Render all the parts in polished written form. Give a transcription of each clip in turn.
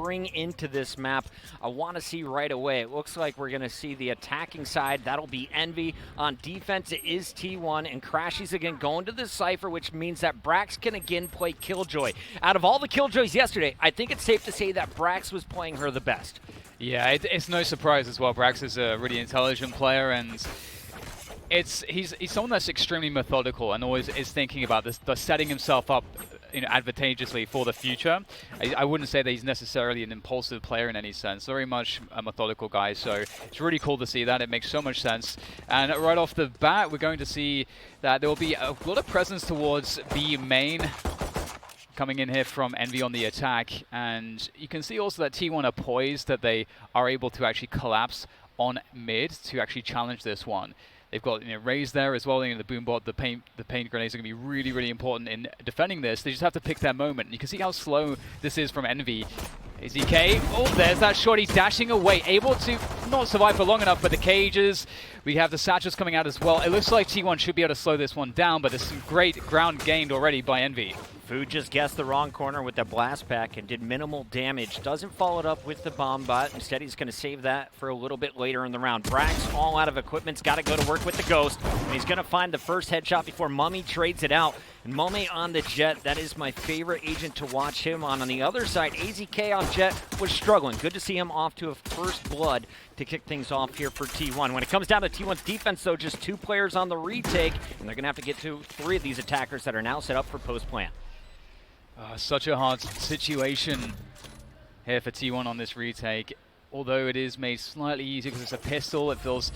bring into this map, I want to see right away. It looks like we're going to see the attacking side. That'll be Envy. On defense, it is T1, and Crashy's again going to the Cypher, which means that Brax can again play Killjoy. Out of all the Killjoys yesterday, I think it's safe to say that Brax was playing her the best. Yeah, it's no surprise as well. Brax is a really intelligent player, and he's someone that's extremely methodical and always is thinking about this, setting himself up advantageously for the future. I wouldn't say that he's necessarily an impulsive player in any sense. Very much a methodical guy, so it's really cool to see that. It makes so much sense. And right off the bat, we're going to see that there will be a lot of presence towards B main coming in here from Envy on the attack. And you can see also that T1 are poised, that they are able to actually collapse on mid to actually challenge this one. They've got Raze there as well, the boom bot, the paint grenades are going to be really, really important in defending this. They just have to pick their moment. And you can see how slow this is from Envy. ZK, oh, there's that shorty dashing away, able to not survive for long enough, but the cages. We have the satchels coming out as well. It looks like T1 should be able to slow this one down, but there's some great ground gained already by Envy. Food just guessed the wrong corner with the blast pack and did minimal damage. Doesn't follow it up with the bomb bot. Instead, he's going to save that for a little bit later in the round. Brax all out of equipment's got to go to work with the Ghost. And he's going to find the first headshot before Mummy trades it out. And Mummy on the Jet, that is my favorite agent to watch him on. On the other side, AZK on Jet was struggling. Good to see him off to a first blood to kick things off here for T1. When it comes down to T1's defense, though, just 2 players on the retake. And they're going to have to get to 3 of these attackers that are now set up for post-plant. Such a hard situation here for T1 on this retake. Although it is made slightly easier because it's a pistol, it feels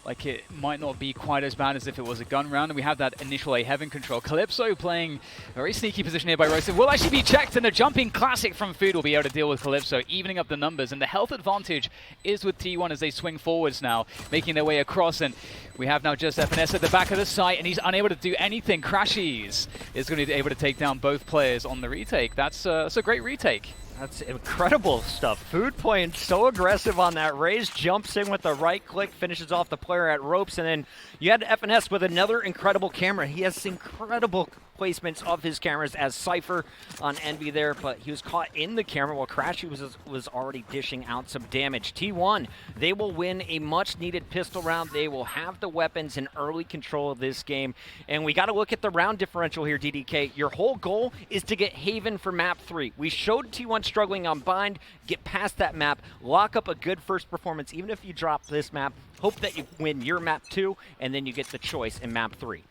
like it might not be quite as bad as if it was a gun round. And we have that initial A Heaven control. Calypso playing a very sneaky position here by Roasted. Will actually be checked, and the jumping classic from Food will be able to deal with Calypso, evening up the numbers. And the health advantage is with T1 as they swing forwards now, making their way across. And we have now just FNS at the back of the site, and he's unable to do anything. Crashies is going to be able to take down both players on the retake. That's a great retake. That's incredible stuff. Food playing so aggressive on that raise, jumps in with the right click, finishes off the player at ropes, and then you had FNS with another incredible camera. He has incredible placements of his cameras as Cypher on Envy there, but he was caught in the camera while Crashy was already dishing out some damage. T1, they will win a much-needed pistol round. They will have the weapons and early control of this game, and we got to look at the round differential here, DDK. Your whole goal is to get Haven for map 3. We showed T1 struggling on Bind, get past that map, lock up a good first performance. Even if you drop this map, hope that you win your map 2, and then you get the choice in map 3.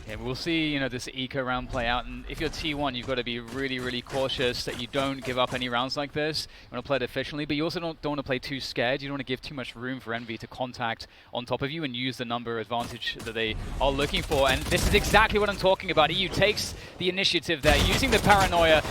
Yeah, we'll see, this eco round play out, and if you're T1, you've got to be really, really cautious that you don't give up any rounds like this. You want to play it efficiently, but you also don't want to play too scared. You don't want to give too much room for Envy to contact on top of you and use the number advantage that they are looking for. And this is exactly what I'm talking about. EU takes the initiative there, using the paranoia.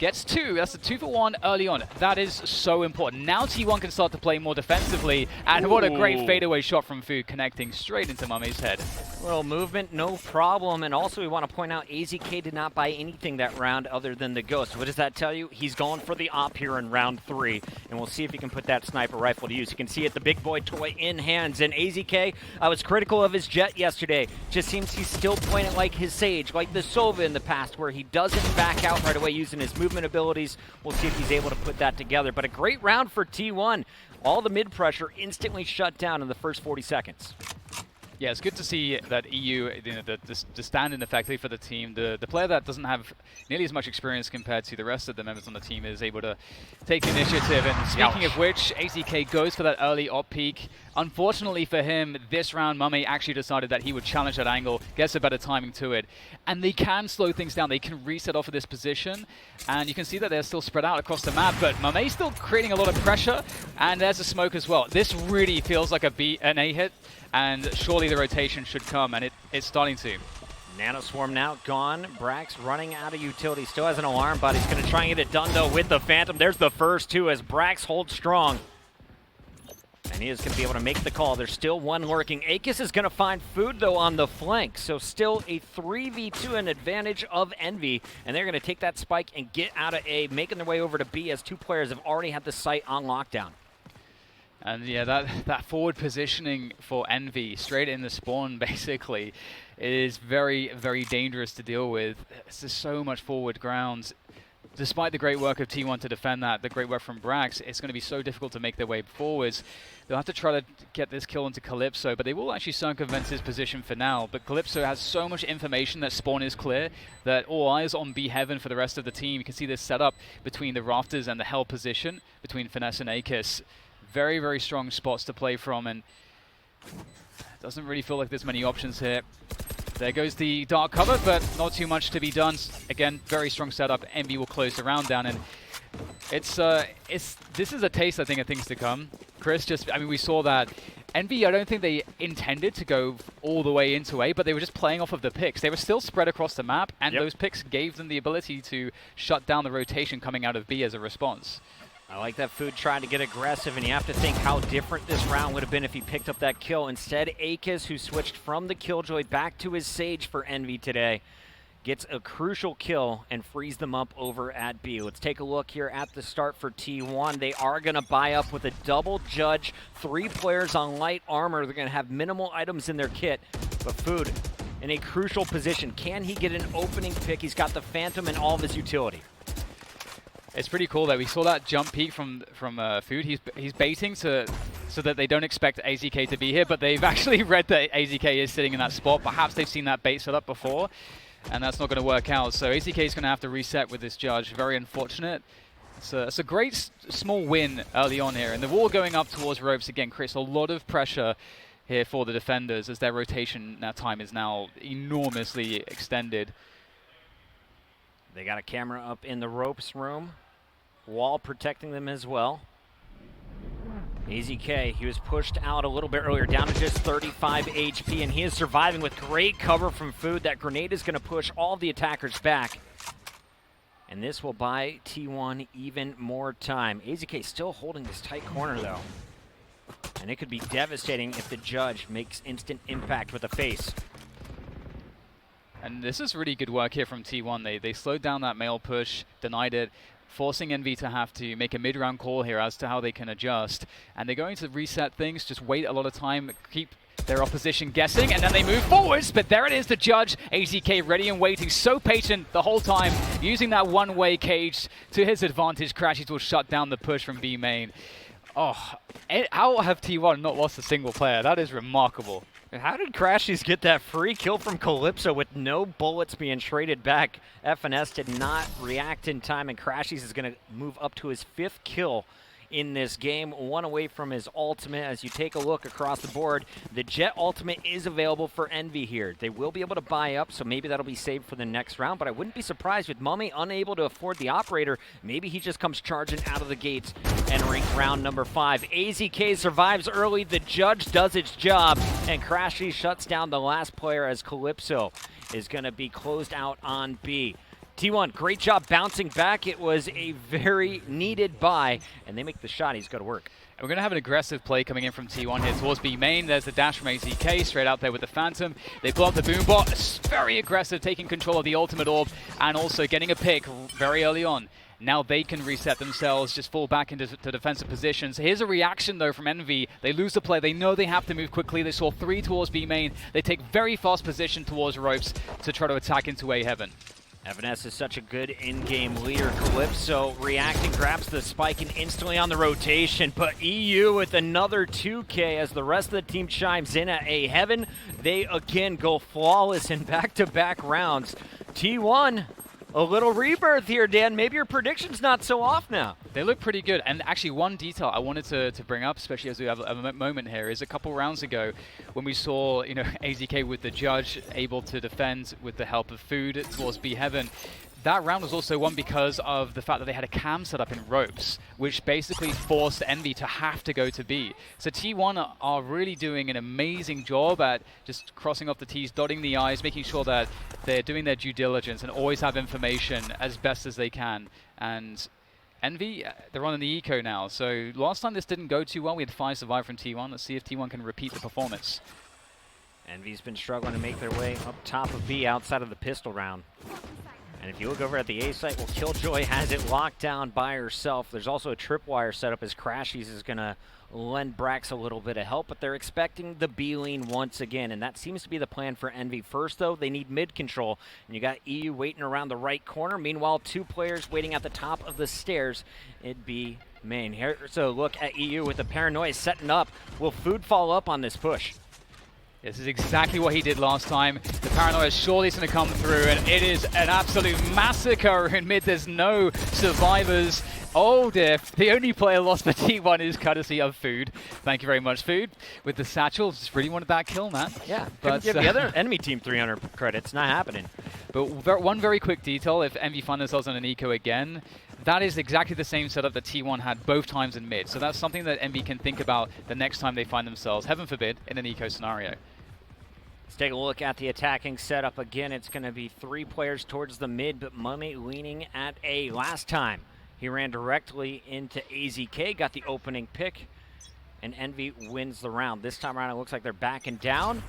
Gets 2. That's a 2-for-1 early on. That is so important. Now T1 can start to play more defensively. And what a great fadeaway shot from Food, connecting straight into Mummy's head. Well, movement, no problem. And also we want to point out AZK did not buy anything that round other than the Ghost. What does that tell you? He's going for the op here in round 3. And we'll see if he can put that sniper rifle to use. You can see it, the big boy toy in hands. And AZK, I was critical of his Jet yesterday. Just seems he's still playing it like his Sage, like the Sova in the past, where he doesn't back out right away using his movement abilities. We'll see if he's able to put that together. But a great round for T1. All the mid pressure instantly shut down in the first 40 seconds. Yeah, it's good to see that EU, the stand-in effectively for the team. The player that doesn't have nearly as much experience compared to the rest of the members on the team is able to take the initiative. And speaking of which, AZK goes for that early op peak. Unfortunately for him, this round, Mummy actually decided that he would challenge that angle, gets a better timing to it. And they can slow things down. They can reset off of this position. And you can see that they're still spread out across the map, but Mummy's still creating a lot of pressure. And there's a smoke as well. This really feels like an A hit. And surely the rotation should come, and it's starting to. Nanoswarm now gone. Brax running out of utility. Still has an alarm, but he's going to try and get it done, though, with the Phantom. There's the first 2 as Brax holds strong. And he is going to be able to make the call. There's still one lurking. Akis is going to find Food, though, on the flank. So still a 3v2 an advantage of Envy. And they're going to take that spike and get out of A, making their way over to B as 2 players have already had the site on lockdown. And yeah, that forward positioning for Envy, straight in the spawn, basically, is very, very dangerous to deal with. There's just so much forward ground. despite the great work of T1 to defend that, the great work from Brax, it's going to be so difficult to make their way forwards. They'll have to try to get this kill into Calypso, but they will actually circumvent his position for now. But Calypso has so much information that spawn is clear, that all eyes on B Heaven for the rest of the team. You can see this setup between the rafters and the hell position, between Finesse and Akis. Very, very strong spots to play from, and it doesn't really feel like there's many options here. There goes the dark cover, but not too much to be done. Again, very strong setup. Envy will close the round down, and this is a taste, I think, of things to come. Chris, I mean, we saw that Envy, I don't think they intended to go all the way into A, but they were just playing off of the picks. They were still spread across the map, and those picks gave them the ability to shut down the rotation coming out of B as a response. I like that Food trying to get aggressive, and you have to think how different this round would have been if he picked up that kill. Instead, Akis, who switched from the Killjoy back to his Sage for Envy today, gets a crucial kill and frees them up over at B. Let's take a look here at the start for T1. They are going to buy up with a double judge, 3 players on light armor. They're going to have minimal items in their kit, but Food in a crucial position. Can he get an opening pick? He's got the Phantom and all of his utility. It's pretty cool that we saw that jump peek from Food. He's baiting so that they don't expect AZK to be here, but they've actually read that AZK is sitting in that spot. Perhaps they've seen that bait set up before, and that's not going to work out. So AZK is going to have to reset with this judge. Very unfortunate. It's a great small win early on here, and the wall going up towards ropes again creates a lot of pressure here for the defenders as their rotation time is now enormously extended. They got a camera up in the ropes room. Wall protecting them as well. AZK, he was pushed out a little bit earlier, down to just 35 HP, and he is surviving with great cover from Food. That grenade is going to push all the attackers back. And this will buy T1 even more time. AZK still holding this tight corner, though. And it could be devastating if the judge makes instant impact with a face. And this is really good work here from T1. They slowed down that mail push, denied it, forcing Envy to have to make a mid-round call here as to how they can adjust. And they're going to reset things, just wait a lot of time, keep their opposition guessing, and then they move forwards. But there it is, the judge, AZK ready and waiting, so patient the whole time, using that one-way cage to his advantage. Crashies will shut down the push from B main. Oh, how have T1 not lost a single player? That is remarkable. How did Crashies get that free kill from Calypso with no bullets being traded back? FNS did not react in time, and Crashies is going to move up to his 5th kill in this game, 1 away from his ultimate. As you take a look across the board, the Jet ultimate is available for Envy here. They will be able to buy up, so maybe that'll be saved for the next round, but I wouldn't be surprised with Mummy unable to afford the operator. Maybe he just comes charging out of the gates, entering round number 5. AZK survives early, the judge does its job, and Crashy shuts down the last player as Calypso is going to be closed out on B. T1, great job bouncing back. It was a very needed buy, and they make the shot. He's got to work. And we're going to have an aggressive play coming in from T1 here towards B main. There's the dash from AZK straight out there with the Phantom. They blow up the Boombot. It's very aggressive, taking control of the ultimate orb and also getting a pick very early on. Now they can reset themselves, just fall back into defensive positions. Here's a reaction, though, from Envy. They lose the play. They know they have to move quickly. They saw 3 towards B main. They take very fast position towards ropes to try to attack into A Heaven. FNS is such a good in-game leader. Calypso reacting, grabs the spike and instantly on the rotation, but EU with another 2K as the rest of the team chimes in at A Heaven. They again go flawless in back-to-back rounds. T1, a little rebirth here, Dan. Maybe your prediction's not so off now. They look pretty good. And actually, one detail I wanted to bring up, especially as we have a moment here, is a couple rounds ago when we saw, AZK with the judge able to defend with the help of Food towards B Heaven. That round was also won because of the fact that they had a cam set up in ropes, which basically forced Envy to have to go to B. So T1 are really doing an amazing job at just crossing off the T's, dotting the I's, making sure that they're doing their due diligence and always have information as best as they can. And Envy, they're on the eco now. So last time this didn't go too well. We had 5 survive from T1. Let's see if T1 can repeat the performance. Envy's been struggling to make their way up top of B outside of the pistol round. And if you look over at the A site, well, Killjoy has it locked down by herself. There's also a tripwire set up as Crashies is going to lend Brax a little bit of help, but they're expecting the B lane once again, and that seems to be the plan for Envy. First, though, they need mid control, and you got EU waiting around the right corner. Meanwhile, 2 players waiting at the top of the stairs. It'd be main. Here's a look at EU with the paranoia setting up. Will Food follow up on this push? This is exactly what he did last time. The paranoia surely is going to come through, and it is an absolute massacre in mid. There's no survivors. Oh dear, the only player lost for T1 is courtesy of Food. Thank you very much, Food. With the satchel, just really wanted that kill, man. Yeah, but give the other enemy team 300 credits. Not happening. But one very quick detail, if Envy find themselves on an eco again, that is exactly the same setup that T1 had both times in mid. So that's something that Envy can think about the next time they find themselves, heaven forbid, in an eco scenario. Let's take a look at the attacking setup. Again, it's going to be 3 players towards the mid, but Mummy leaning at A. Last time, he ran directly into AZK, got the opening pick, and Envy wins the round. This time around, it looks like they're backing down.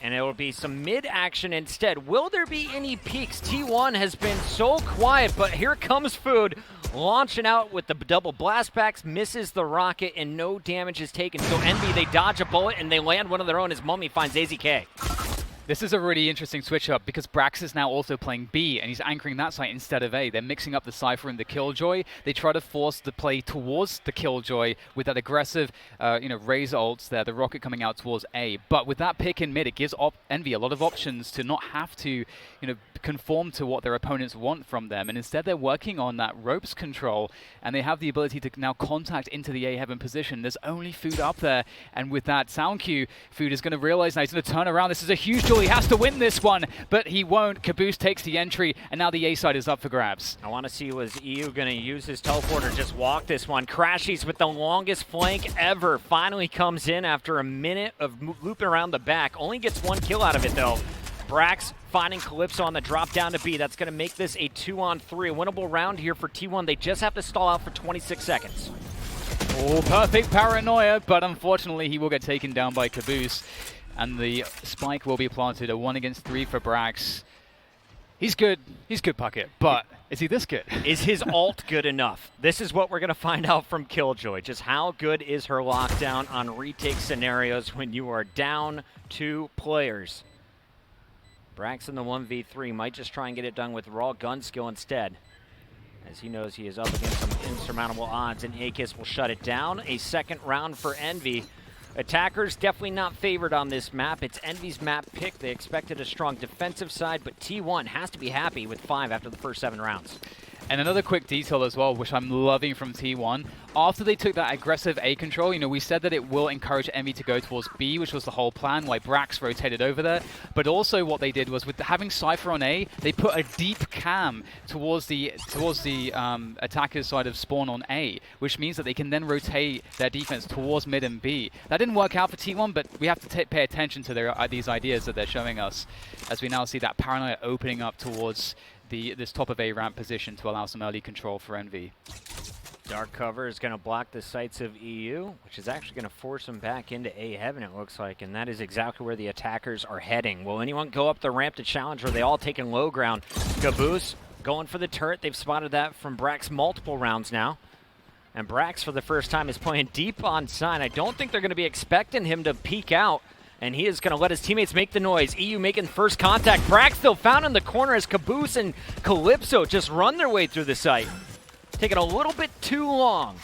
And it will be some mid action instead. Will there be any peaks? T1 has been so quiet, but here comes Food launching out with the double blast packs, misses the rocket, and no damage is taken. So Envy, they dodge a bullet, and they land one of their own as Mummy finds AZK. This is a really interesting switch up because Brax is now also playing B and he's anchoring that site instead of A. They're mixing up the Cypher and the Killjoy. They try to force the play towards the Killjoy with that aggressive, raise ults there, the rocket coming out towards A. But with that pick in mid, it gives Envy a lot of options to not have to, conform to what their opponents want from them. And instead they're working on that ropes control and they have the ability to now contact into the A heaven position. There's only Food up there. And with that sound cue, Food is going to realize now he's going to turn around. This is a huge duel. He has to win this one, but he won't. Caboose takes the entry, and now the A side is up for grabs. I want to see, was EU going to use his teleporter, just walk this one. Crashies with the longest flank ever. Finally comes in after a minute of looping around the back. Only gets 1 kill out of it, though. Brax finding Calypso on the drop down to B. That's going to make this a 2-on-3. A winnable round here for T1. They just have to stall out for 26 seconds. Oh, perfect paranoia, but unfortunately he will get taken down by Caboose. And the spike will be planted. A 1 against 3 for Brax. He's good. He's good, Puckett. But is he this good? Is his ult good enough? This is what we're going to find out from Killjoy. Just how good is her lockdown on retake scenarios when you are down 2 players. Brax in the 1v3 might just try and get it done with raw gun skill instead, as he knows he is up against some insurmountable odds, and Akis will shut it down. A second round for Envy. Attackers definitely not favored on this map. It's Envy's map pick. They expected a strong defensive side, but T1 has to be happy with 5 after the first 7 rounds. And another quick detail as well, which I'm loving from T1. After they took that aggressive A control, we said that it will encourage Envy to go towards B, which was the whole plan, why Brax rotated over there. But also what they did was, with having Cypher on A, they put a deep cam towards the attacker's side of spawn on A, which means that they can then rotate their defense towards mid and B. That didn't work out for T1, but we have to pay attention to these ideas that they're showing us, as we now see that paranoia opening up towards this top of A ramp position to allow some early control for Envy. Dark cover is going to block the sights of EU, which is actually going to force them back into A heaven, it looks like, and that is exactly where the attackers are heading. Will anyone go up the ramp to challenge, or are they all taking low ground? Caboose going for the turret. They've spotted that from Brax multiple rounds now. And Brax, for the first time, is playing deep on side. I don't think they're going to be expecting him to peek out, and he is going to let his teammates make the noise. EU making first contact. Brax still found in the corner as Caboose and Calypso just run their way through the site. Taking a little bit too long.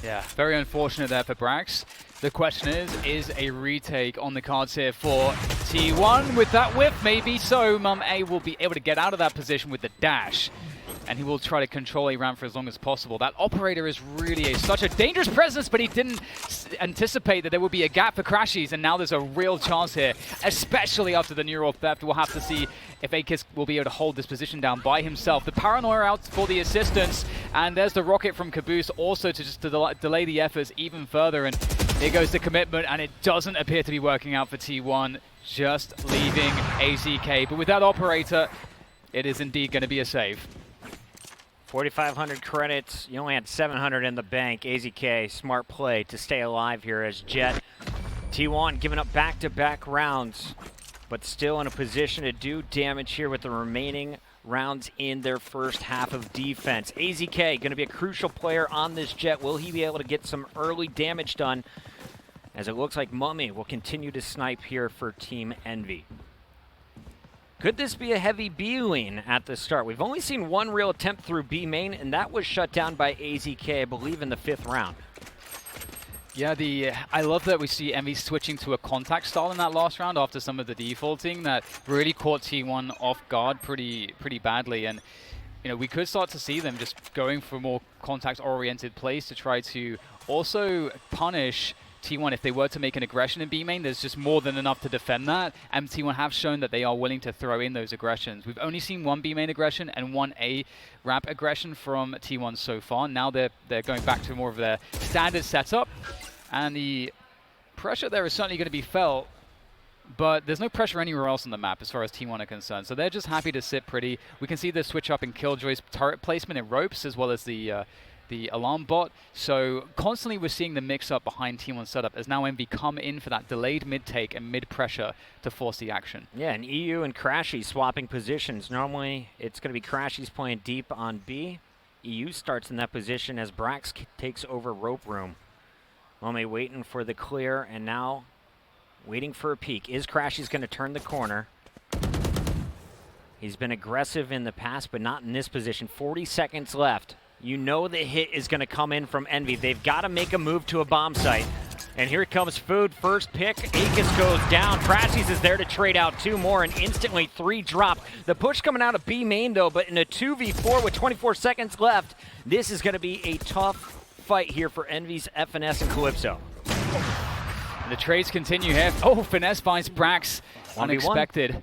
Yeah, very unfortunate there for Brax. The question is a retake on the cards here for T1? With that whiff, maybe so. Mum A will be able to get out of that position with the dash, and he will try to control A ramp for as long as possible. That operator is really such a dangerous presence, but he didn't anticipate that there would be a gap for Crashies, and now there's a real chance here, especially after the neural theft. We'll have to see if Akis will be able to hold this position down by himself. The paranoia out for the assistance, and there's the rocket from Caboose also to just delay the efforts even further, and here goes the commitment, and it doesn't appear to be working out for T1, just leaving AZK. But with that operator, it is indeed going to be a save. 4,500 credits. You only had 700 in the bank. AZK, smart play to stay alive here as Jet. T1 giving up back-to-back rounds. but still in a position to do damage here with the remaining rounds in their first half of defense. AZK going to be a crucial player on this Jet. Will he be able to get some early damage done, as it looks like Mummy will continue to snipe here for Team Envy? Could this be a heavy B lane at the start? We've only seen one real attempt through B main, and that was shut down by AZK, I believe, in the 5th round. Yeah, I love that we see Envy switching to a contact style in that last round after some of the defaulting that really caught T1 off guard pretty badly. And we could start to see them just going for more contact-oriented plays to try to also punish T1 if they were to make an aggression in B main. There's just more than enough to defend that, and T1 have shown that they are willing to throw in those aggressions. We've only seen one B main aggression and one A ramp aggression from T1 so far. Now they're going back to more of their standard setup, and the pressure there is certainly going to be felt, but there's no pressure anywhere else on the map as far as T1 are concerned. So they're just happy to sit pretty. We can see the switch up in Killjoy's turret placement in ropes, as well as the alarm bot. So constantly we're seeing the mix-up behind T1 setup as now Envy come in for that delayed mid-take and mid-pressure to force the action. Yeah, and EU and Crashy swapping positions. Normally it's going to be Crashy's playing deep on B. EU starts in that position as Brax takes over rope room. Mummy waiting for the clear, and now waiting for a peek. Is Crashy's going to turn the corner? He's been aggressive in the past, but not in this position. 40 seconds left. You know the hit is going to come in from Envy. They've got to make a move to a bomb site. And here comes Food. First pick. Akis goes down. Crashies is there to trade out 2 more, and instantly 3 drop. The push coming out of B main, though, but in a 2v4 with 24 seconds left, this is going to be a tough fight here for Envy's FNS and Calypso. And the trades continue here. Oh, Finesse finds Brax. Unexpected.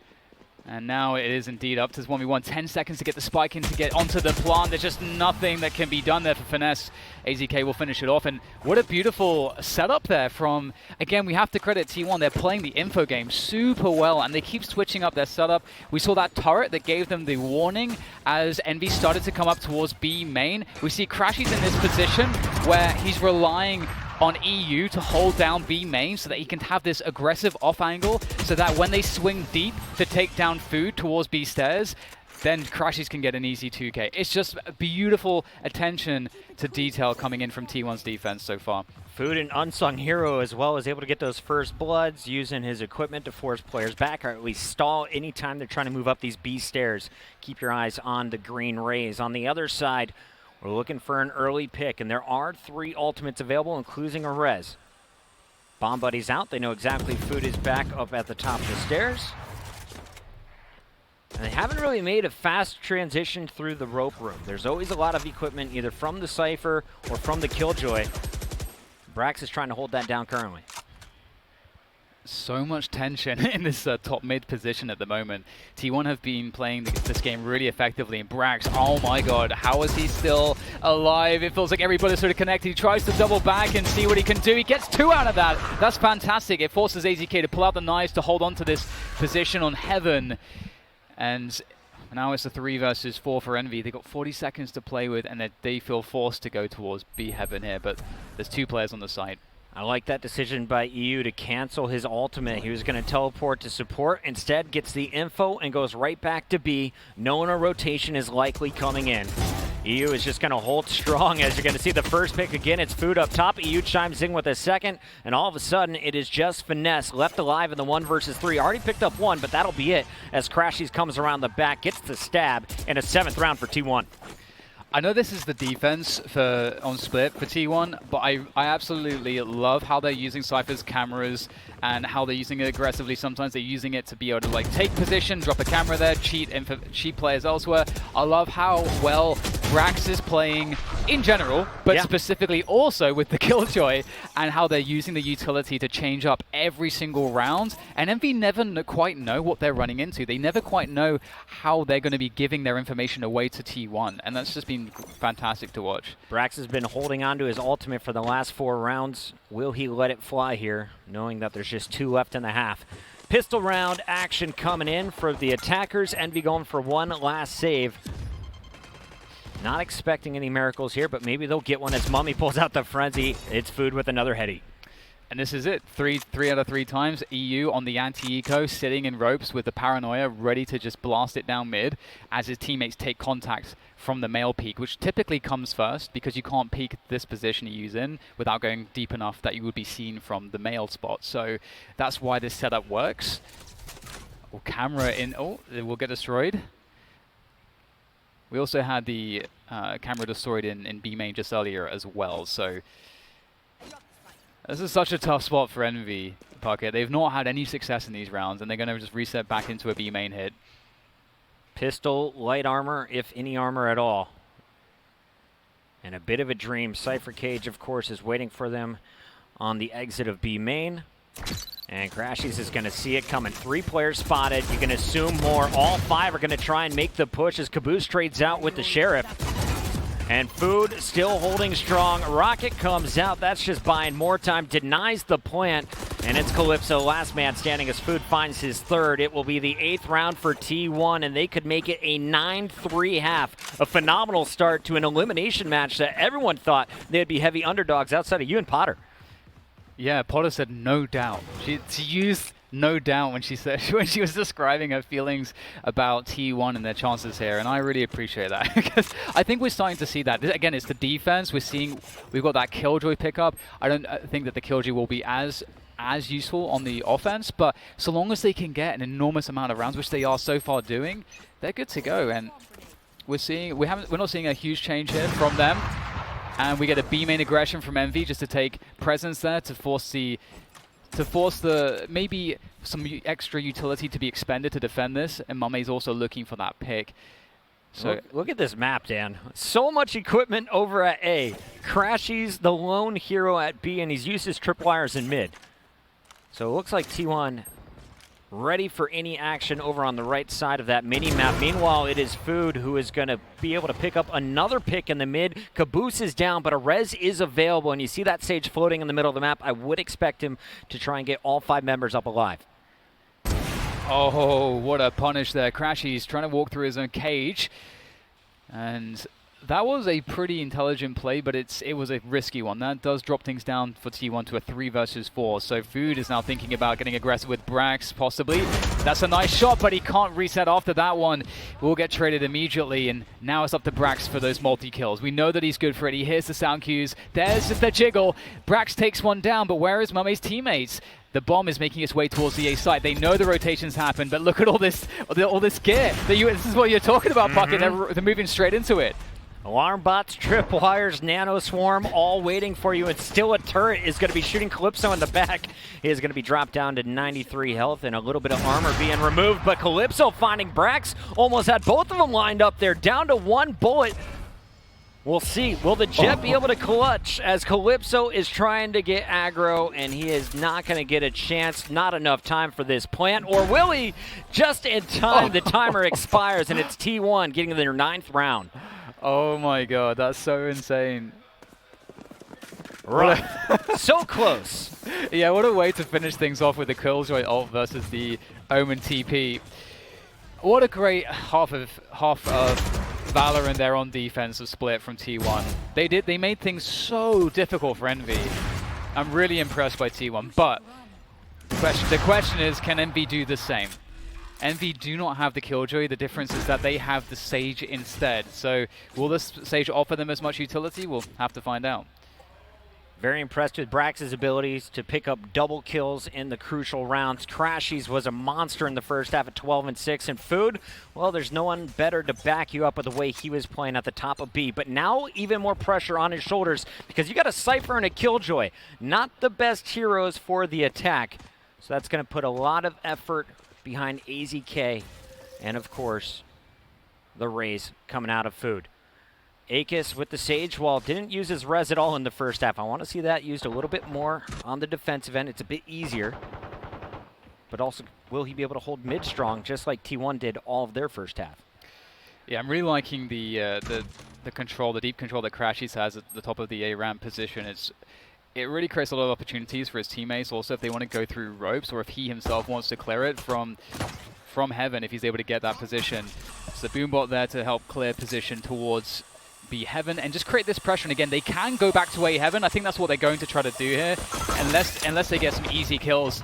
And now it is indeed up to 1v1. 10 seconds to get the spike in to get onto the plant. There's just nothing that can be done there for Finesse. AZK will finish it off. And what a beautiful setup there from, again, we have to credit T1. They're playing the info game super well, and they keep switching up their setup. We saw that turret that gave them the warning as Envy started to come up towards B main. We see Crashy's in this position where he's relying on EU to hold down B main so that he can have this aggressive off angle, so that when they swing deep to take down Food towards B stairs, then Crashies can get an easy 2K. It's just a beautiful attention to detail coming in from T1's defense so far. Food, an unsung hero as well, is able to get those first bloods using his equipment to force players back, or at least stall anytime they're trying to move up these B stairs. Keep your eyes on the green rays. On the other side, we're looking for an early pick, and there are 3 ultimates available, including a res. Bomb Buddy's out. They know exactly Food is back up at the top of the stairs. And they haven't really made a fast transition through the rope room. There's always a lot of equipment, either from the Cypher or from the Killjoy. Brax is trying to hold that down currently. So much tension in this top mid position at the moment. T1 have been playing this game really effectively, and Brax, oh my god, how is he still alive? It feels like everybody's sort of connected. He tries to double back and see what he can do. He gets 2 out of that. That's fantastic. It forces AZK to pull out the knives to hold on to this position on Heaven. And now it's a 3 versus 4 for Envy. They've got 40 seconds to play with, and they feel forced to go towards B Heaven here, but there's 2 players on the site. I like that decision by EU to cancel his ultimate. He was going to teleport to support. Instead, gets the info and goes right back to B, knowing a rotation is likely coming in. EU is just going to hold strong, as you're going to see the first pick again. It's Food up top. EU chimes in with a second, and all of a sudden, it is just Finesse left alive in the 1 versus 3. Already picked up 1, but that'll be it as Crashies comes around the back, gets the stab, and a 7th round for T1. I know this is the defense on split for T1, but I absolutely love how they're using Cypher's cameras and how they're using it aggressively. Sometimes they're using it to be able to like take position, drop a camera there, cheat players elsewhere. I love how well Brax is playing in general, but specifically also with the Killjoy, and how they're using the utility to change up every single round. And Envy never quite know what they're running into. They never quite know how they're going to be giving their information away to T1, and that's just been fantastic to watch. Brax has been holding on to his ultimate for the last 4 rounds. Will he let it fly here, knowing that there's just 2 left in the half? Pistol round action coming in for the attackers. Envy going for 1 last save. Not expecting any miracles here, but maybe they'll get one as Mummy pulls out the frenzy. It's Food with another heady. And this is it. Three out of 3 times. EU on the anti-eco, sitting in ropes with the paranoia, ready to just blast it down mid as his teammates take contact from the male peak, which typically comes first because you can't peek this position he's in without going deep enough that you would be seen from the male spot. So that's why this setup works. Oh, camera in. Oh, it will get destroyed. We also had the camera destroyed in B main just earlier as well. So this is such a tough spot for Envy, Puckett. They've not had any success in these rounds, and they're going to just reset back into a B main hit. Pistol, light armor, if any armor at all. And a bit of a dream. Cypher Cage, of course, is waiting for them on the exit of B main. And Crashies is going to see it coming. 3 players spotted. You can assume more. All 5 are going to try and make the push as Caboose trades out with the Sheriff. And Food still holding strong. Rocket comes out. That's just buying more time. Denies the plant. And it's Calypso, last man standing as Food finds his 3rd. It will be the 8th round for T1, and they could make it a 9-3 half. A phenomenal start to an elimination match that everyone thought they'd be heavy underdogs outside of you and Potter. Yeah, Potter said no doubt. She used no doubt when she was describing her feelings about T1 and their chances here, and I really appreciate that because I think we're starting to see that. Again, it's the defense. We've got that Killjoy pickup. I don't think that the Killjoy will be as useful on the offense, but so long as they can get an enormous amount of rounds, which they are so far doing, they're good to go. And we're not seeing a huge change here from them. And we get a B main aggression from Envy just to take presence there to force the maybe some extra utility to be expended to defend this. And Mame's also looking for that pick. So look at this map, Dan. So much equipment over at A. Crashies, the lone hero at B, and he's used his tripwires in mid. So it looks like T1 ready for any action over on the right side of that mini-map. Meanwhile, it is Food who is going to be able to pick up another pick in the mid. Caboose is down, but a res is available, and you see that Sage floating in the middle of the map. I would expect him to try and get all 5 members up alive. Oh, what a punish there. Crashy's trying to walk through his own cage. And that was a pretty intelligent play, but it was a risky one. That does drop things down for T1 to a 3 versus 4. So Food is now thinking about getting aggressive with Brax, possibly. That's a nice shot, but he can't reset after that one. Will get traded immediately, and now it's up to Brax for those multi-kills. We know that he's good for it. He hears the sound cues. There's the jiggle. Brax takes one down, but where is Mame's teammates? The bomb is making its way towards the A site. They know the rotations happen, but look at all this gear. This is what you're talking about, Puckett. They're moving straight into it. Alarm bots, tripwires, nano swarm, all waiting for you, and still a turret is going to be shooting Calypso in the back. He is going to be dropped down to 93 health and a little bit of armor being removed, but Calypso finding Brax, almost had both of them lined up there, down to 1 bullet. We'll see. Will the Jet be able to clutch as Calypso is trying to get aggro, and he is not going to get a chance. Not enough time for this plant. Or will he? Just in time. The timer expires, and it's T1 getting their 9th round. Oh my god, that's so insane. Right. So close. Yeah, what a way to finish things off with the Killjoy ult versus the Omen TP. What a great half of Valorant there on defense of split from T1. They made things so difficult for Envy. I'm really impressed by T1, but the question is, can Envy do the same? Envy do not have the Killjoy. The difference is that they have the Sage instead. So will this Sage offer them as much utility? We'll have to find out. Very impressed with Brax's abilities to pick up double kills in the crucial rounds. Crashies was a monster in the first half at 12 and 6. And Food, well, there's no one better to back you up with the way he was playing at the top of B. But now even more pressure on his shoulders because you got a Cypher and a Killjoy. Not the best heroes for the attack. So that's going to put a lot of effort behind AZK, and of course, the Rays coming out of Food. Akis with the Sage Wall didn't use his res at all in the first half. I want to see that used a little bit more on the defensive end. It's a bit easier. But also, will he be able to hold mid strong just like T1 did all of their first half? Yeah, I'm really liking the control, the deep control that Crashies has at the top of the A ramp position. It really creates a lot of opportunities for his teammates also if they want to go through ropes or if he himself wants to clear it from heaven if he's able to get that position. So the Boombot there to help clear position towards be Heaven and just create this pressure. And again, they can go back to A Heaven. I think that's what they're going to try to do here, unless they get some easy kills.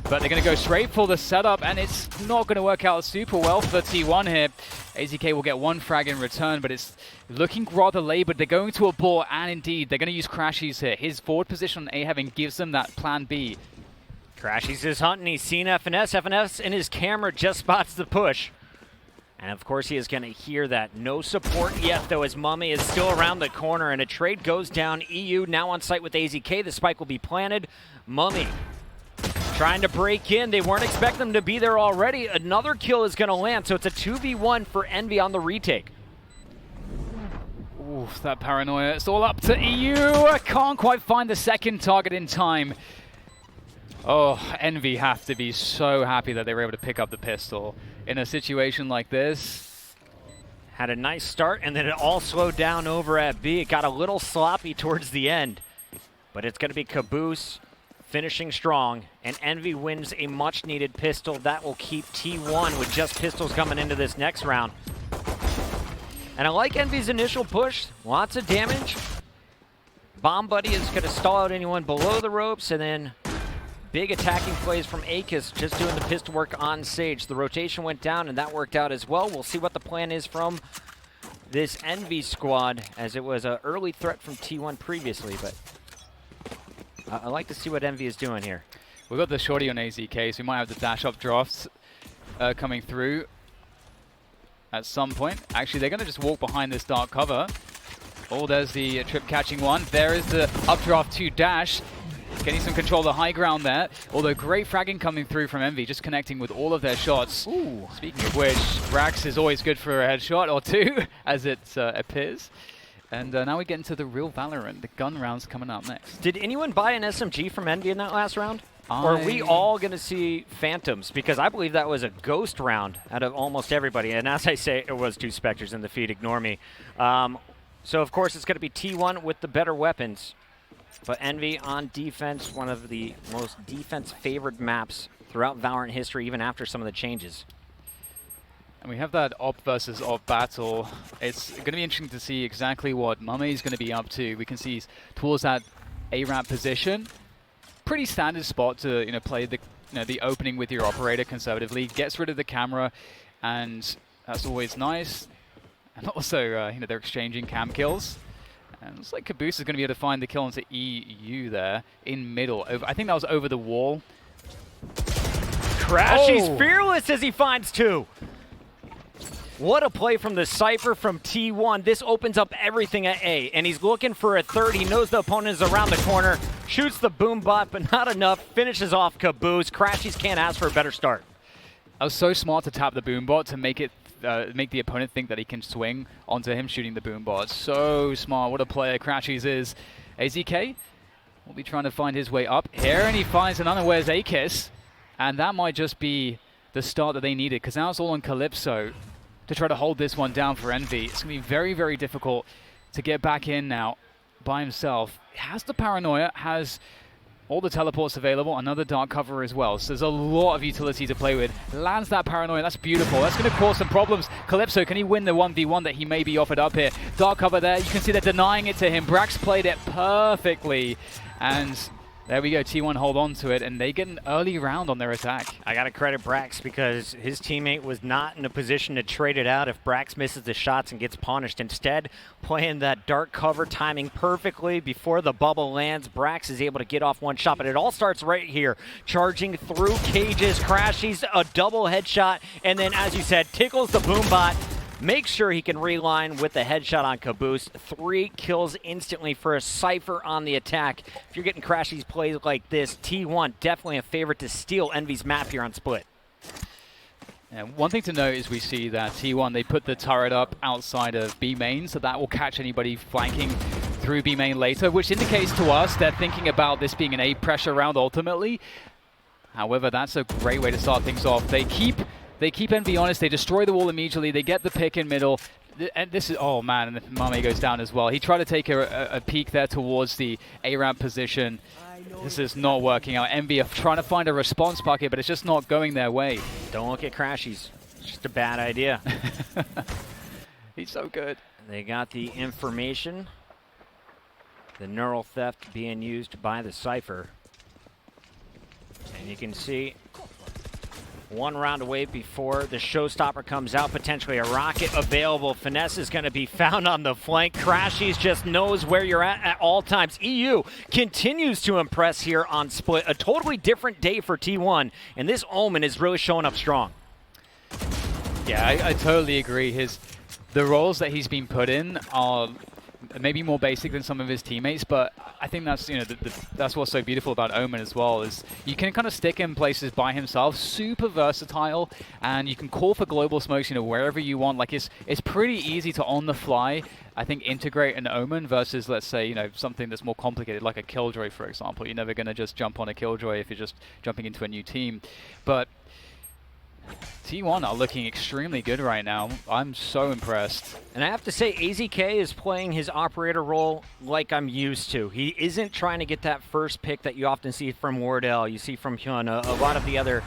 But they're going to go straight for the setup, and it's not going to work out super well for T1 here. AZK will get one frag in return, but it's looking rather labored. They're going to abort, and indeed, they're going to use Crashies here. His forward position on A Heaven gives them that plan B. Crashies is hunting. He's seen FNS. FNS in his camera just spots the push. And of course, he is going to hear that. No support yet, though, as Mummy is still around the corner, and a trade goes down. EU now on site with AZK. The spike will be planted. Mummy trying to break in. They weren't expecting them to be there already. Another kill is going to land, so it's a 2v1 for Envy on the retake. Oof, that paranoia. It's all up to EU. Can't quite find the second target in time. Oh, Envy have to be so happy that they were able to pick up the pistol in a situation like this. Had a nice start, and then it all slowed down over at B. It got a little sloppy towards the end, but it's going to be Caboose finishing strong, and Envy wins a much-needed pistol. That will keep T1 with just pistols coming into this next round. And I like Envy's initial push. Lots of damage. Bomb Buddy is going to stall out anyone below the ropes, and then big attacking plays from Akis, just doing the pistol work on Sage. The rotation went down, and that worked out as well. We'll see what the plan is from this Envy squad, as it was an early threat from T1 previously, but I like to see what Envy is doing here. We've got the shorty on AZK, so we might have the dash-up drafts coming through at some point. Actually, they're going to just walk behind this dark cover. Oh, there's the trip catching one. There is the updraft 2 dash. Getting some control of the high ground there. Although great fragging coming through from Envy, just connecting with all of their shots. Ooh. Speaking of which, Brax is always good for a headshot or two, as it appears. And now we get into the real Valorant. The gun rounds coming up next. Did anyone buy an SMG from Envy in that last round? Or are we all going to see Phantoms? Because I believe that was a ghost round out of almost everybody. And as I say, it was 2 Spectres in the feed. Ignore me. So, of course, it's going to be T1 with the better weapons. But Envy on defense, one of the most defense-favored maps throughout Valorant history, even after some of the changes. And we have that op versus op battle. It's going to be interesting to see exactly what Mummy's going to be up to. We can see he's towards that A-ramp position. Pretty standard spot to play the opening with your operator conservatively. Gets rid of the camera, and that's always nice. And also, they're exchanging cam kills. And it looks like Caboose is going to be able to find the kill onto EU there in middle. I think that was over the wall. Crashies fearless as he finds 2. What a play from the Cypher from T1. This opens up everything at A, and he's looking for a third. He knows the opponent is around the corner, shoots the boom bot, but not enough. Finishes off Caboose. Crashies can't ask for a better start. I was so smart to tap the boom bot to make the opponent think that he can swing onto him shooting the boom bot. So smart. What a player Crashies is. AZK will be trying to find his way up here, and he finds an unawares Akis, and that might just be the start that they needed, because now it's all on Calypso to try to hold this one down for Envy. It's going to be very, very difficult to get back in now by himself. He has the paranoia, has all the teleports available, another dark cover as well. So there's a lot of utility to play with. Lands that paranoia, that's beautiful. That's going to cause some problems. Calypso, can he win the 1v1 that he may be offered up here? Dark cover there, you can see they're denying it to him. Brax played it perfectly, and there we go, T1 hold on to it, and they get an early round on their attack. I got to credit Brax because his teammate was not in a position to trade it out if Brax misses the shots and gets punished. Instead, playing that dark cover, timing perfectly before the bubble lands, Brax is able to get off one shot, but it all starts right here. Charging through cages, Crashies, a double headshot, and then, as you said, tickles the boom bot. Make sure he can reline with the headshot on Caboose. 3 kills instantly for a Cypher on the attack. If you're getting Crashies plays like this, T1 definitely a favorite to steal Envy's map here on Split. And one thing to note is we see that T1, they put the turret up outside of B main, so that will catch anybody flanking through B main later, which indicates to us they're thinking about this being an A pressure round ultimately. However, that's a great way to start things off. They keep Envy honest, they destroy the wall immediately, they get the pick in middle, and this is, oh man, and Mame goes down as well. He tried to take a peek there towards the A-ramp position. This is not working out. Envy are trying to find a response bucket, but it's just not going their way. Don't look at Crashies. It's just a bad idea. He's so good. They got the information. The neural theft being used by the Cypher. And you can see one round away before the showstopper comes out. Potentially a rocket available. Finesse is going to be found on the flank. Crashies just knows where you're at all times. EU continues to impress here on Split. A totally different day for T1. And this Omen is really showing up strong. Yeah, I totally agree. The roles that he's been put in are maybe more basic than some of his teammates, but I think that's that's what's so beautiful about Omen as well, is you can kind of stick him places by himself, super versatile, and you can call for global smokes wherever you want. Like it's pretty easy to on the fly, I think, integrate an Omen versus, let's say, something that's more complicated like a Killjoy, for example. You're never going to just jump on a Killjoy if you're just jumping into a new team. But T1 are looking extremely good right now. I'm so impressed. And I have to say, AZK is playing his operator role like I'm used to. He isn't trying to get that first pick that you often see from Wardell, you see from Hyun, a lot of the other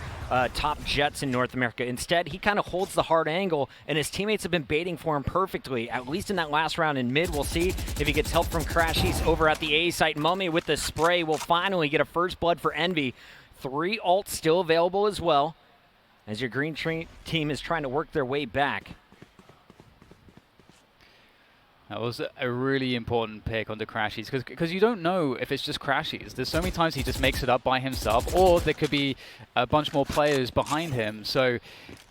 top Jets in North America. Instead, he kind of holds the hard angle, and his teammates have been baiting for him perfectly, at least in that last round in mid. We'll see if he gets help from Crashies over at the A site. Mummy with the spray will finally get a first blood for Envy. 3 ults still available as well, as your green team is trying to work their way back. That was a really important pick on the Crashies, because you don't know if it's just Crashies. There's so many times he just makes it up by himself, or there could be a bunch more players behind him. So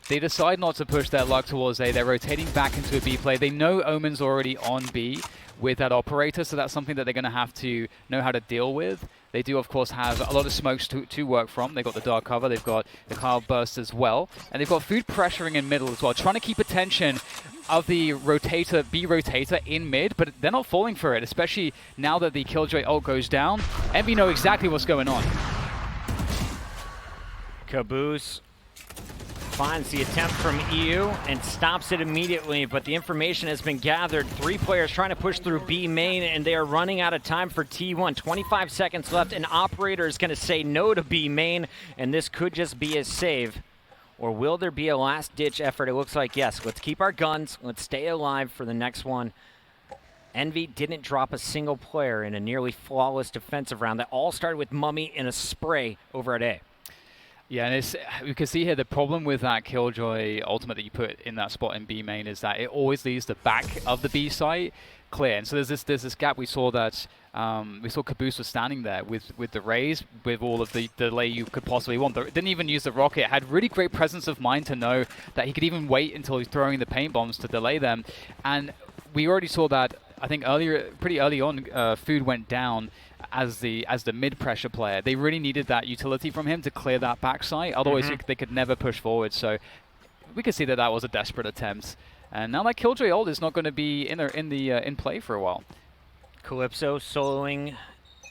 they decide not to push their luck towards A. They're rotating back into a B play. They know Omen's already on B with that operator, so that's something that they're going to have to know how to deal with. They do, of course, have a lot of smokes to work from. They've got the dark cover, they've got the cloud burst as well, and they've got food pressuring in middle as well, trying to keep attention of the rotator, B rotator in mid, but they're not falling for it, especially now that the Killjoy ult goes down. Envy know exactly what's going on. Caboose finds the attempt from EU and stops it immediately, but the information has been gathered. 3 players trying to push through B main, and they are running out of time for T1. 25 seconds left. An operator is going to say no to B main, and this could just be a save. Or will there be a last-ditch effort? It looks like yes. Let's keep our guns. Let's stay alive for the next one. Envy didn't drop a single player in a nearly flawless defensive round that all started with Mummy in a spray over at A. Yeah, and we can see here the problem with that Killjoy ultimate that you put in that spot in B main is that it always leaves the back of the B site clear. And so there's this gap. We saw that Caboose was standing there with the Raze, with all of the delay you could possibly want. Didn't even use the rocket. Had really great presence of mind to know that he could even wait until he's throwing the paint bombs to delay them. And we already saw that, I think pretty early on, Food went down as the mid pressure player. They really needed that utility from him to clear that backside. Otherwise, they could never push forward. So we could see that was a desperate attempt. And now that Killjoy ult is not going to be in play for a while. Calypso soloing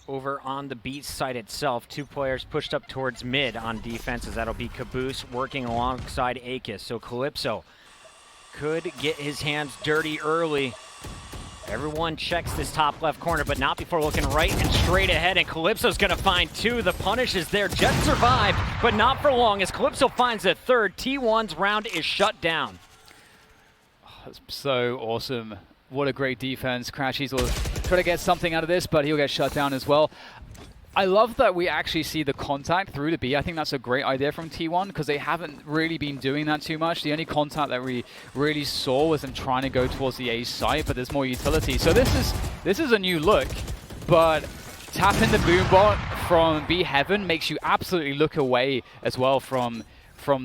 over on the B side itself. 2 players pushed up towards mid on defense, as that'll be Caboose working alongside Akis. So Calypso could get his hands dirty early. Everyone checks this top left corner, but not before looking right and straight ahead, and Calypso's gonna find 2. The punish is there. Jet survived, but not for long, as Calypso finds a 3rd. T1's round is shut down. Oh, that's so awesome. What a great defense. Crashies will try to get something out of this, but he'll get shut down as well. I love that we actually see the contact through the B. I think that's a great idea from T1, because they haven't really been doing that too much. The only contact that we really saw was them trying to go towards the A site, but there's more utility. So this is a new look, but tapping the boombot from B heaven makes you absolutely look away as well from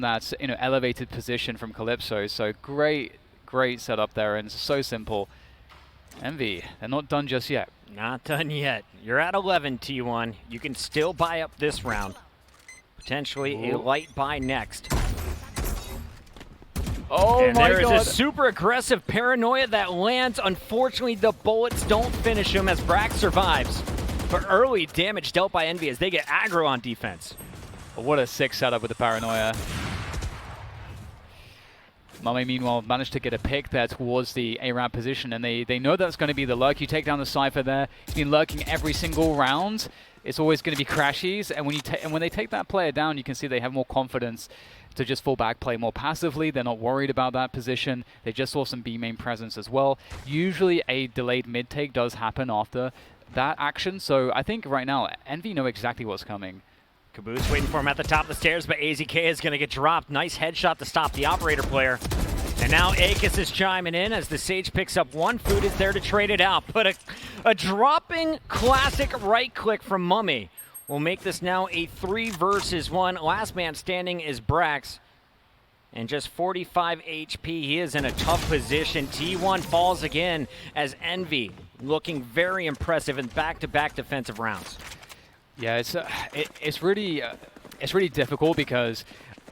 that elevated position from Calypso. So great setup there, and so simple. Envy, they're not done just yet. Not done yet. You're at 11, T1. You can still buy up this round. Potentially a light buy next. Oh and my God. there is a super aggressive paranoia that lands. Unfortunately, the bullets don't finish him as Brax survives. But early damage dealt by Envy as they get aggro on defense. What a sick setup with the paranoia. Mame, meanwhile, managed to get a pick there towards the A-ramp position, and they know that's going to be the lurk. You take down the Cypher there. He's been lurking every single round. It's always going to be crashies, and when they take that player down, you can see they have more confidence to just fall back, play more passively. They're not worried about that position. They just saw some B main presence as well. Usually a delayed mid take does happen after that action, so I think right now Envy know exactly what's coming. Caboose waiting for him at the top of the stairs, but AZK is going to get dropped. Nice headshot to stop the operator player. And now Akis is chiming in as the Sage picks up one. Food is there to trade it out. But a dropping classic right click from Mummy will make this now a 3 versus 1. Last man standing is Brax. And just 45 HP. He is in a tough position. T1 falls again as Envy looking very impressive in back-to-back defensive rounds. Yeah, it's really difficult because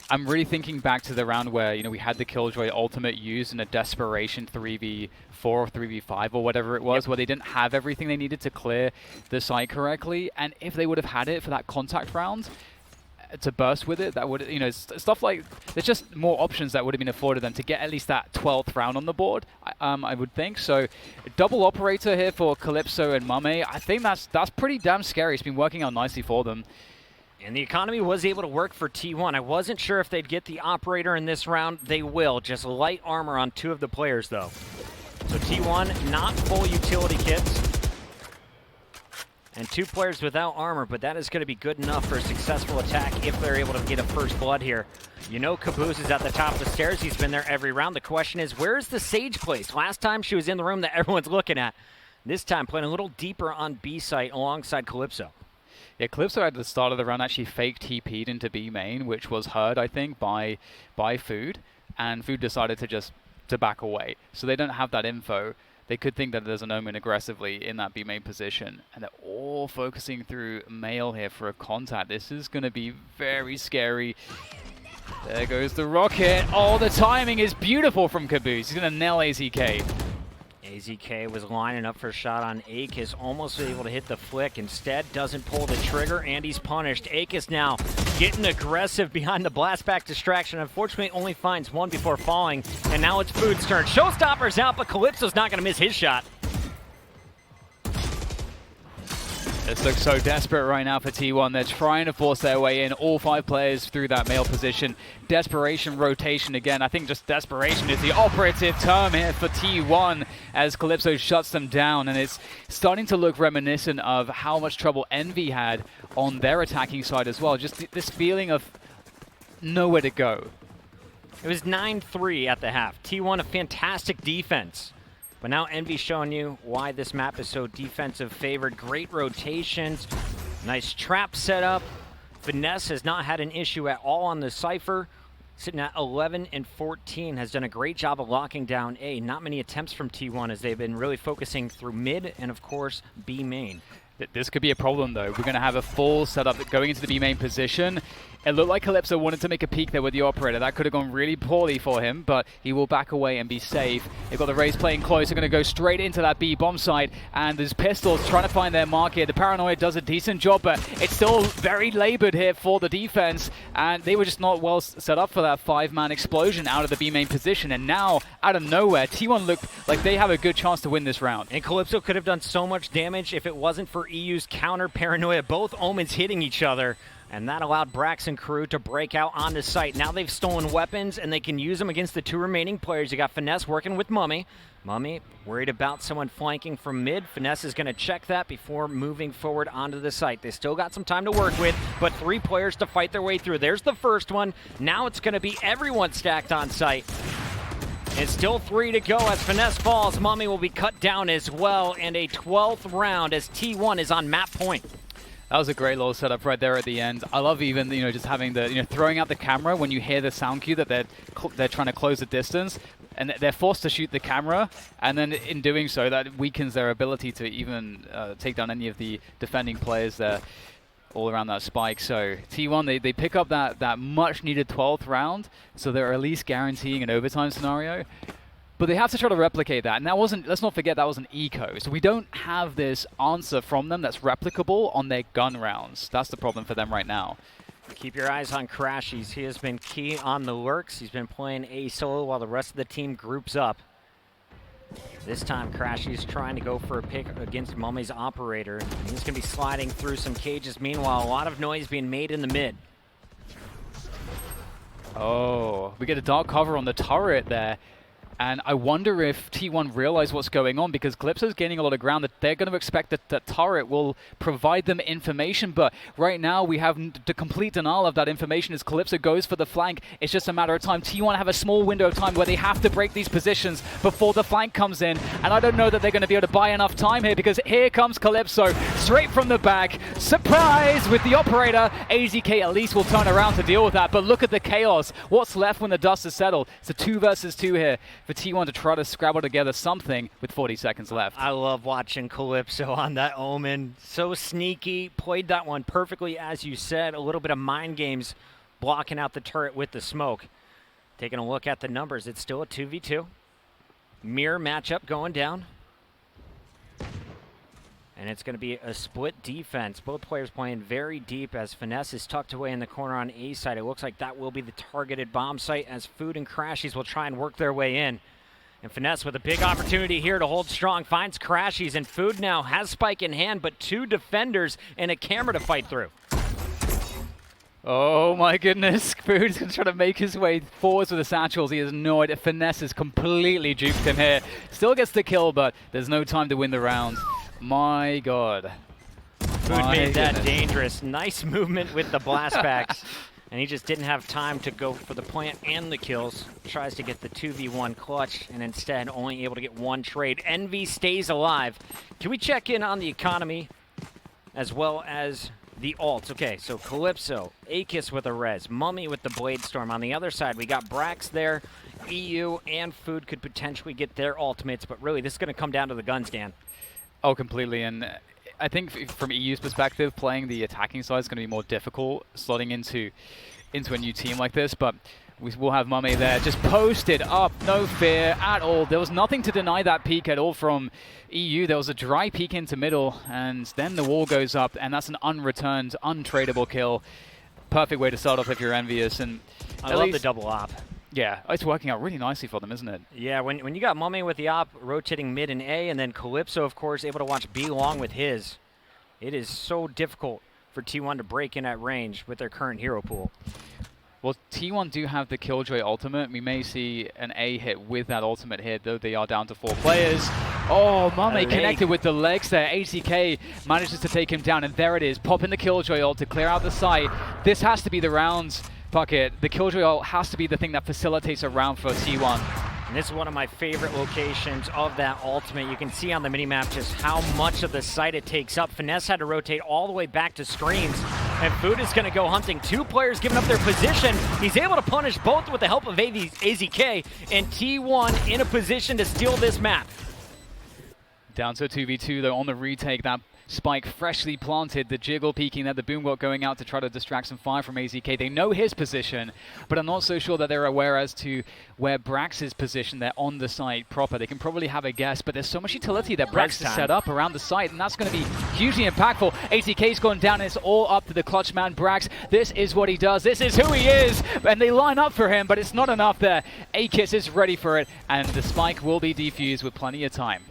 I'm really thinking back to the round where, you know, we had the Killjoy ultimate used in a desperation 3v4 or 3v5 or whatever it was, where they didn't have everything they needed to clear the site correctly. And if they would have had it for that contact round to burst with it, that would, you know, stuff like, there's just more options that would have been afforded them to get at least that 12th round on the board, I would think. So double operator here for Calypso and Mame. I think that's pretty damn scary. It's been working out nicely for them. And the economy was able to work for T1. I wasn't sure if they'd get the operator in this round. They will. Just light armor on 2 of the players, though. So T1, not full utility kits. And 2 players without armor, but that is going to be good enough for a successful attack if they're able to get a first blood here. You know Caboose is at the top of the stairs. He's been there every round. The question is, where's the Sage place? Last time she was in the room that everyone's looking at. This time playing a little deeper on B site alongside Calypso. Yeah, Calypso at the start of the round actually fake TP'd into B main, which was heard, I think, by Food. And Food decided to back away. So they don't have that info. They could think that there's an Omen aggressively in that B main position. And they're all focusing through Mail here for a contact. This is going to be very scary. There goes the rocket. Oh, the timing is beautiful from Caboose. He's going to nail AZK. AZK was lining up for a shot on Akis, almost able to hit the flick. Instead, doesn't pull the trigger, and he's punished. Akis now getting aggressive behind the blast back distraction. Unfortunately, only finds one before falling, and now it's Food's turn. Showstopper's out, but Calypso's not going to miss his shot. This looks so desperate right now for T1. They're trying to force their way in, all 5 players through that male position. Desperation rotation again. I think just desperation is the operative term here for T1 as Calypso shuts them down. And it's starting to look reminiscent of how much trouble Envy had on their attacking side as well. Just this feeling of nowhere to go. It was 9-3 at the half. T1 a fantastic defense. But now Envy's showing you why this map is so defensive favored. Great rotations, nice trap setup. Finesse has not had an issue at all on the Cypher. Sitting at 11 and 14, has done a great job of locking down A. Not many attempts from T1 as they've been really focusing through mid and of course B main. This could be a problem though. We're going to have a full setup going into the B main position. It looked like Calypso wanted to make a peek there with the operator. That could have gone really poorly for him, but he will back away and be safe. They've got the Rays playing close. They're going to go straight into that B bomb site, and there's Pistols trying to find their mark here. The Paranoia does a decent job, but it's still very labored here for the defense, and they were just not well set up for that 5-man explosion out of the B main position. And now, out of nowhere, T1 look like they have a good chance to win this round. And Calypso could have done so much damage if it wasn't for EU's counter Paranoia. Both Omens hitting each other. And that allowed Brax and crew to break out onto site. Now they've stolen weapons, and they can use them against the 2 remaining players. You got Finesse working with Mummy. Mummy worried about someone flanking from mid. Finesse is going to check that before moving forward onto the site. They still got some time to work with, but 3 players to fight their way through. There's the first one. Now it's going to be everyone stacked on site. It's still 3 to go as Finesse falls. Mummy will be cut down as well, and a 12th round as T1 is on map point. That was a great little setup right there at the end. I love even, you know, just having the, you know, throwing out the camera when you hear the sound cue that they're trying to close the distance, and they're forced to shoot the camera, and then in doing so, that weakens their ability to even take down any of the defending players there all around that spike. So T1, they pick up that much needed 12th round, so they're at least guaranteeing an overtime scenario. But they have to try to replicate that, and that wasn't, let's not forget, that was an eco. So we don't have this answer from them that's replicable on their gun rounds. That's the problem for them right now. Keep your eyes on Crashies. He has been key on the lurks. He's been playing a solo while the rest of the team groups up. This time, Crashies trying to go for a pick against Mummy's operator. He's going to be sliding through some cages. Meanwhile, a lot of noise being made in the mid. Oh, we get a dark cover on the turret there. And I wonder if T1 realize what's going on, because Calypso's gaining a lot of ground. That they're going to expect that the turret will provide them information, but right now we have the complete denial of that information as Calypso goes for the flank. It's just a matter of time. T1 have a small window of time where they have to break these positions before the flank comes in, and I don't know that they're going to be able to buy enough time here, because here comes Calypso straight from the back. Surprise with the operator. AZK at least will turn around to deal with that, but look at the chaos. What's left when the dust is settled? It's a 2 versus 2 here for T1 to try to scrabble together something with 40 seconds left. I love watching Calypso on that Omen. So sneaky. Played that one perfectly, as you said. A little bit of mind games blocking out the turret with the smoke. Taking a look at the numbers, it's still a 2v2. Mirror matchup going down. And it's going to be a split defense. Both players playing very deep as Finesse is tucked away in the corner on A side. It looks like that will be the targeted bomb site as Food and Crashies will try and work their way in. And Finesse with a big opportunity here to hold strong. Finds Crashies, and Food now has Spike in hand, but 2 defenders and a camera to fight through. Oh my goodness, Food's going to try to make his way forwards with the satchels. He has no idea. Finesse has completely juked him here. Still gets the kill, but there's no time to win the round. My God. Food made that dangerous. Nice movement with the blast packs. And he just didn't have time to go for the plant and the kills. Tries to get the 2v1 clutch, and instead only able to get 1 trade. Envy stays alive. Can we check in on the economy as well as the ults? Okay, so Calypso, Akis with a res, Mummy with the Blade Storm. On the other side, we got Brax there. EU and Food could potentially get their ultimates, but really this is going to come down to the guns, Dan. Oh, completely. And I think from EU's perspective, playing the attacking side is going to be more difficult, slotting into a new team like this. But we will have Mummy there, just posted up, no fear at all. There was nothing to deny that peek at all from EU. There was a dry peek into middle, and then the wall goes up, and that's an unreturned, untradeable kill. Perfect way to start off if you're envious. And I love the double op. Yeah, it's working out really nicely for them, isn't it? Yeah, when you got Mummy with the op rotating mid and A, and then Calypso, of course, able to watch B long with his, it is so difficult for T1 to break in at range with their current hero pool. Well, T1 do have the Killjoy ultimate. We may see an A hit with that ultimate hit, though they are down to 4 players. Oh, Mummy connected with the legs there. ACK manages to take him down, and there it is. Popping the Killjoy ult to clear out the site. This has to be the round. Puckett, the Killjoy ult has to be the thing that facilitates a round for T1. And this is one of my favorite locations of that ultimate. You can see on the minimap just how much of the site it takes up. Finesse had to rotate all the way back to Screams, and Food is going to go hunting. 2 players giving up their position. He's able to punish both with the help of AZK, and T1 in a position to steal this map. Down to a 2v2 though on the retake. That Spike freshly planted, the jiggle peeking there, the boombox going out to try to distract some fire from AZK. They know his position, but I'm not so sure that they're aware as to where Brax is positioned. They're on the site proper. They can probably have a guess, but there's so much utility that Brax has set up around the site, and that's going to be hugely impactful. AZK's gone down, and it's all up to the clutch man, Brax. This is what he does. This is who he is, and they line up for him, but it's not enough there. Akis is ready for it, and the Spike will be defused with plenty of time.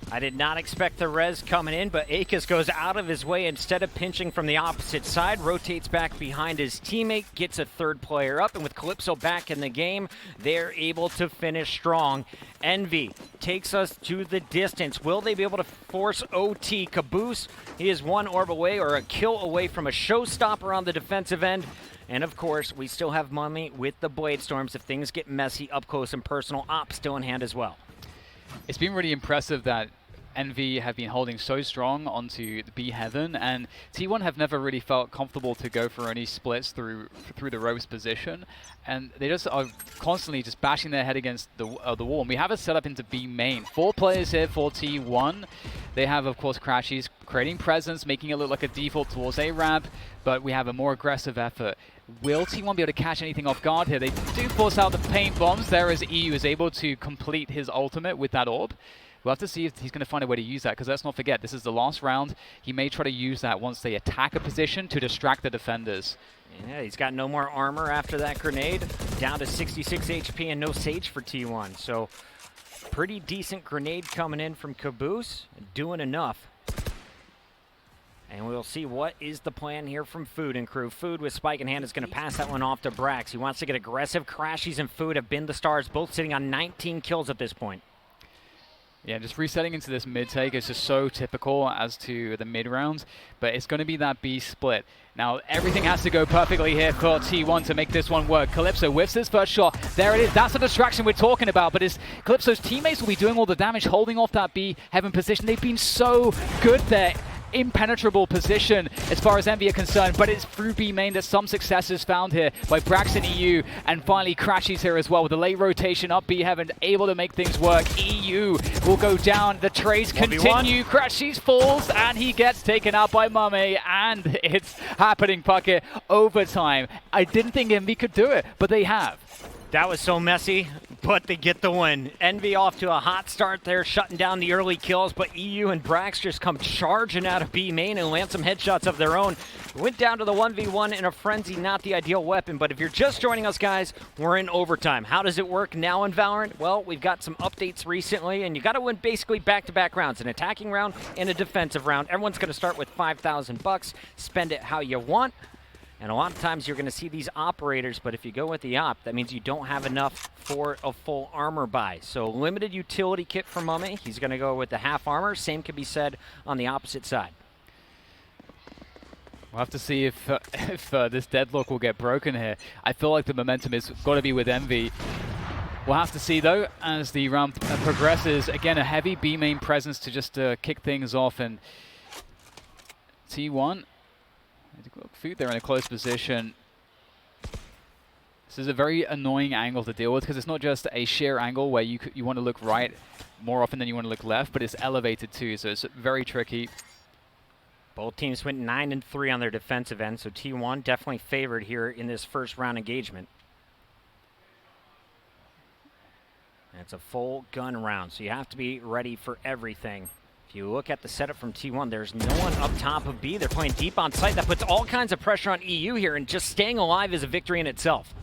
I did not expect the res coming in, but Akis goes out of his way. Instead of pinching from the opposite side, rotates back behind his teammate, gets a 3rd player up, and with Calypso back in the game, they're able to finish strong. Envy takes us to the distance. Will they be able to force OT? Caboose, he is 1 orb away or a kill away from a showstopper on the defensive end. And of course, we still have Mummy with the Blade Storms. If things get messy, up close and personal, op still in hand as well. It's been really impressive that Envy have been holding so strong onto the B Heaven, and T1 have never really felt comfortable to go for any splits through the ropes position, and they just are constantly just bashing their head against the wall. And we have it set up into B main. 4 players here for T1. They have, of course, Crashies creating presence, making it look like a default towards a ramp, but we have a more aggressive effort. Will T1 be able to catch anything off guard here? They do force out the paint bombs. There as EU is able to complete his ultimate with that orb. We'll have to see if he's going to find a way to use that, because let's not forget, this is the last round. He may try to use that once they attack a position to distract the defenders. Yeah, he's got no more armor after that grenade. Down to 66 HP and no Sage for T1. So pretty decent grenade coming in from Caboose, doing enough. And we'll see what is the plan here from Food and crew. Food with Spike in hand is going to pass that one off to Brax. He wants to get aggressive. Crashies and Food have been the stars, both sitting on 19 kills at this point. Yeah, just resetting into this mid take is just so typical as to the mid rounds, but it's going to be that B split. Now, everything has to go perfectly here for T1 to make this one work. Calypso whiffs his first shot. There it is. That's the distraction we're talking about, but Calypso's teammates will be doing all the damage, holding off that B heaven position. They've been so good there. Impenetrable position as far as Envy are concerned, but it's through B main that some success is found here by Braxton EU, and finally Crashies here as well with the late rotation up B heaven, able to make things work. EU will go down, the trades continue, Crashies falls, and he gets taken out by Mame, and it's happening, Puckett. Overtime. I didn't think Envy could do it, but they have. That was so messy, but they get the win. Envy off to a hot start there, shutting down the early kills, but EU and Brax just come charging out of B main and land some headshots of their own. Went down to the 1v1 in a frenzy, not the ideal weapon, but if you're just joining us, guys, we're in overtime. How does it work now in Valorant? Well, we've got some updates recently, and you got to win basically back-to-back rounds, an attacking round and a defensive round. Everyone's going to start with $5,000. Spend it how you want. And a lot of times you're going to see these operators, but if you go with the op, that means you don't have enough for a full armor buy. So limited utility kit for Mame. He's going to go with the half armor. Same can be said on the opposite side. We'll have to see if this deadlock will get broken here. I feel like the momentum has got to be with Envy. We'll have to see, though, as the round progresses. Again, a heavy B main presence to just kick things off. And T1... Food there in a close position. This is a very annoying angle to deal with because it's not just a sheer angle where you want to look right more often than you want to look left, but it's elevated too, so it's very tricky. Both teams went 9-3 on their defensive end, so T1 definitely favored here in this first round engagement. And it's a full gun round, so you have to be ready for everything. If you look at the setup from T1, there's no one up top of B. They're playing deep on site. That puts all kinds of pressure on EU here, and just staying alive is a victory in itself.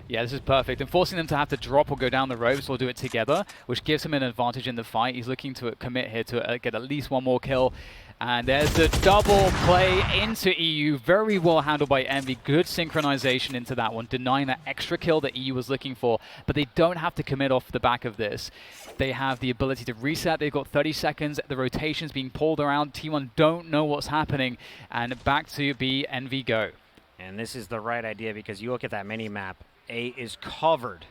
Yeah, this is perfect. And forcing them to have to drop or go down the ropes or do it together, which gives him an advantage in the fight. He's looking to commit here to get at least one more kill. And there's the double play into EU. Very well handled by Envy. Good synchronization into that one, denying that extra kill that EU was looking for. But they don't have to commit off the back of this. They have the ability to reset. They've got 30 seconds. The rotation's being pulled around. T1 don't know what's happening. And back to B, Envy go. And this is the right idea because you look at that mini-map. A is covered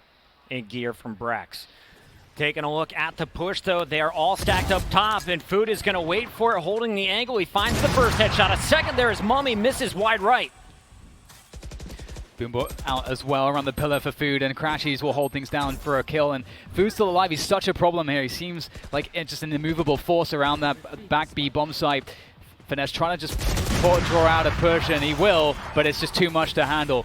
in gear from Brax. Taking a look at the push, though, they are all stacked up top, and Food is going to wait for it, holding the angle. He finds the first headshot. A second there as Mame misses wide right. Boombo out as well around the pillar for Food, and Crashies will hold things down for a kill. And Food's still alive. He's such a problem here. He seems like just an immovable force around that back B bomb site. Finesse trying to just draw out a push, and he will, but it's just too much to handle.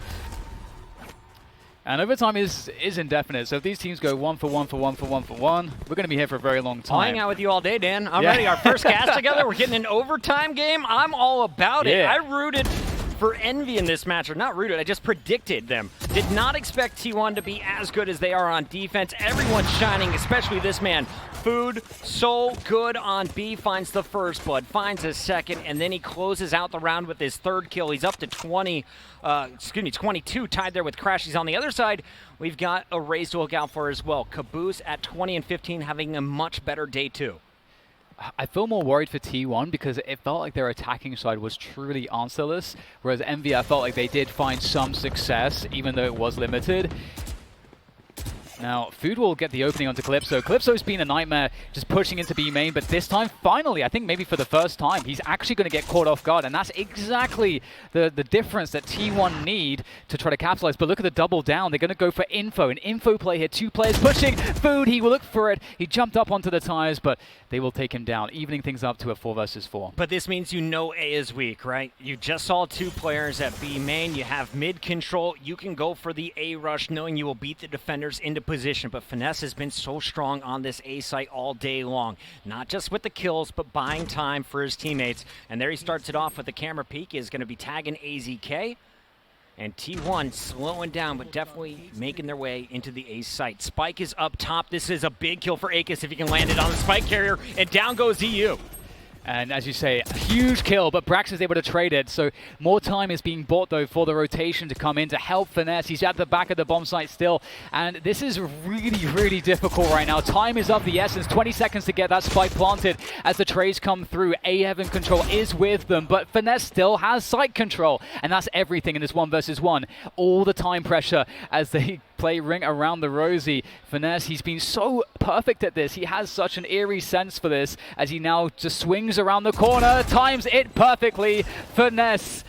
And overtime is indefinite, so if these teams go 1 for 1 for 1 for 1 for 1, we're going to be here for a very long time. I'll hang out with you all day, Dan. I'm ready. Our first cast together. We're getting an overtime game. I'm all about it. I rooted for Envy in this match, or not rooted, I just predicted them. Did not expect T1 to be as good as they are on defense. Everyone's shining, especially this man. Food, so good on B, finds the first blood, finds his second, and then he closes out the round with his third kill. He's up to 22, tied there with Crashies. On the other side, we've got a raise to look out for as well. Caboose at 20 and 15, having a much better day too. I feel more worried for T1 because it felt like their attacking side was truly answerless, whereas Envy, I felt like they did find some success, even though it was limited. Now, Food will get the opening onto Calypso. Calypso's been a nightmare just pushing into B main, but this time, finally, I think maybe for the first time, he's actually going to get caught off guard, and that's exactly the difference that T1 need to try to capitalize. But look at the double down. They're going to go for info, an info play here. Two players pushing. Food, he will look for it. He jumped up onto the tires, but they will take him down, evening things up to a 4 versus 4. But this means you know A is weak, right? You just saw two players at B main. You have mid control. You can go for the A rush, knowing you will beat the defenders into position. position, but Finesse has been so strong on this A site all day long. Not just with the kills, but buying time for his teammates. And there he starts it off with the camera peek, is going to be tagging AZK. And T1 slowing down, but definitely making their way into the A site. Spike is up top. This is a big kill for Akis if he can land it on the spike carrier, and down goes EU. And as you say, a huge kill, but Brax is able to trade it. So more time is being bought, though, for the rotation to come in to help Finesse. He's at the back of the bomb site still. And this is really, really difficult right now. Time is of the essence. 20 seconds to get that spike planted as the trades come through. A-Heaven control is with them, but Finesse still has site control. And that's everything in this 1 versus 1. All the time pressure as they play ring around the rosy. Finesse, he's been so perfect at this. He has such an eerie sense for this as he now just swings around the corner, times it perfectly. Finesse,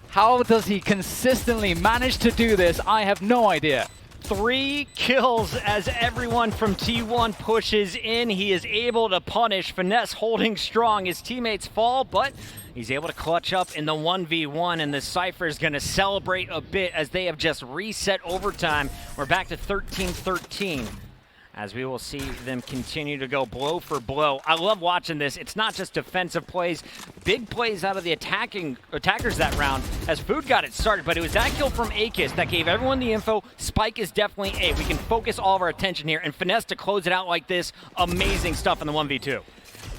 how does he consistently manage to do this? I have no idea. 3 kills as everyone from T1 pushes in. He is able to punish. Finesse holding strong. His teammates fall, but he's able to clutch up in the 1v1, and the Cypher is going to celebrate a bit as they have just reset overtime. We're back to 13-13. As we will see them continue to go blow for blow. I love watching this. It's not just defensive plays, big plays out of the attackers that round as Food got it started, but it was that kill from Akis that gave everyone the info. Spike is definitely A. We can focus all of our attention here, and Finesse to close it out like this. Amazing stuff in the 1v2.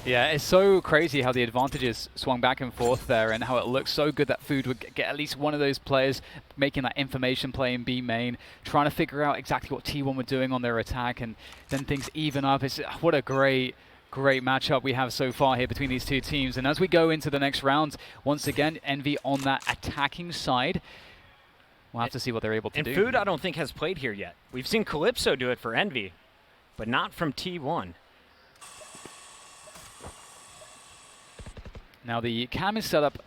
Yeah, it's so crazy how the advantages swung back and forth there and how it looks so good that Food would get at least one of those players making that information play in B main, trying to figure out exactly what T1 were doing on their attack, and then things even up. It's what a great matchup we have so far here between these two teams. And as we go into the next round, once again, Envy on that attacking side. We'll have to see what they're able to do. And Food, I don't think, has played here yet. We've seen Calypso do it for Envy, but not from T1. Now the cam is set up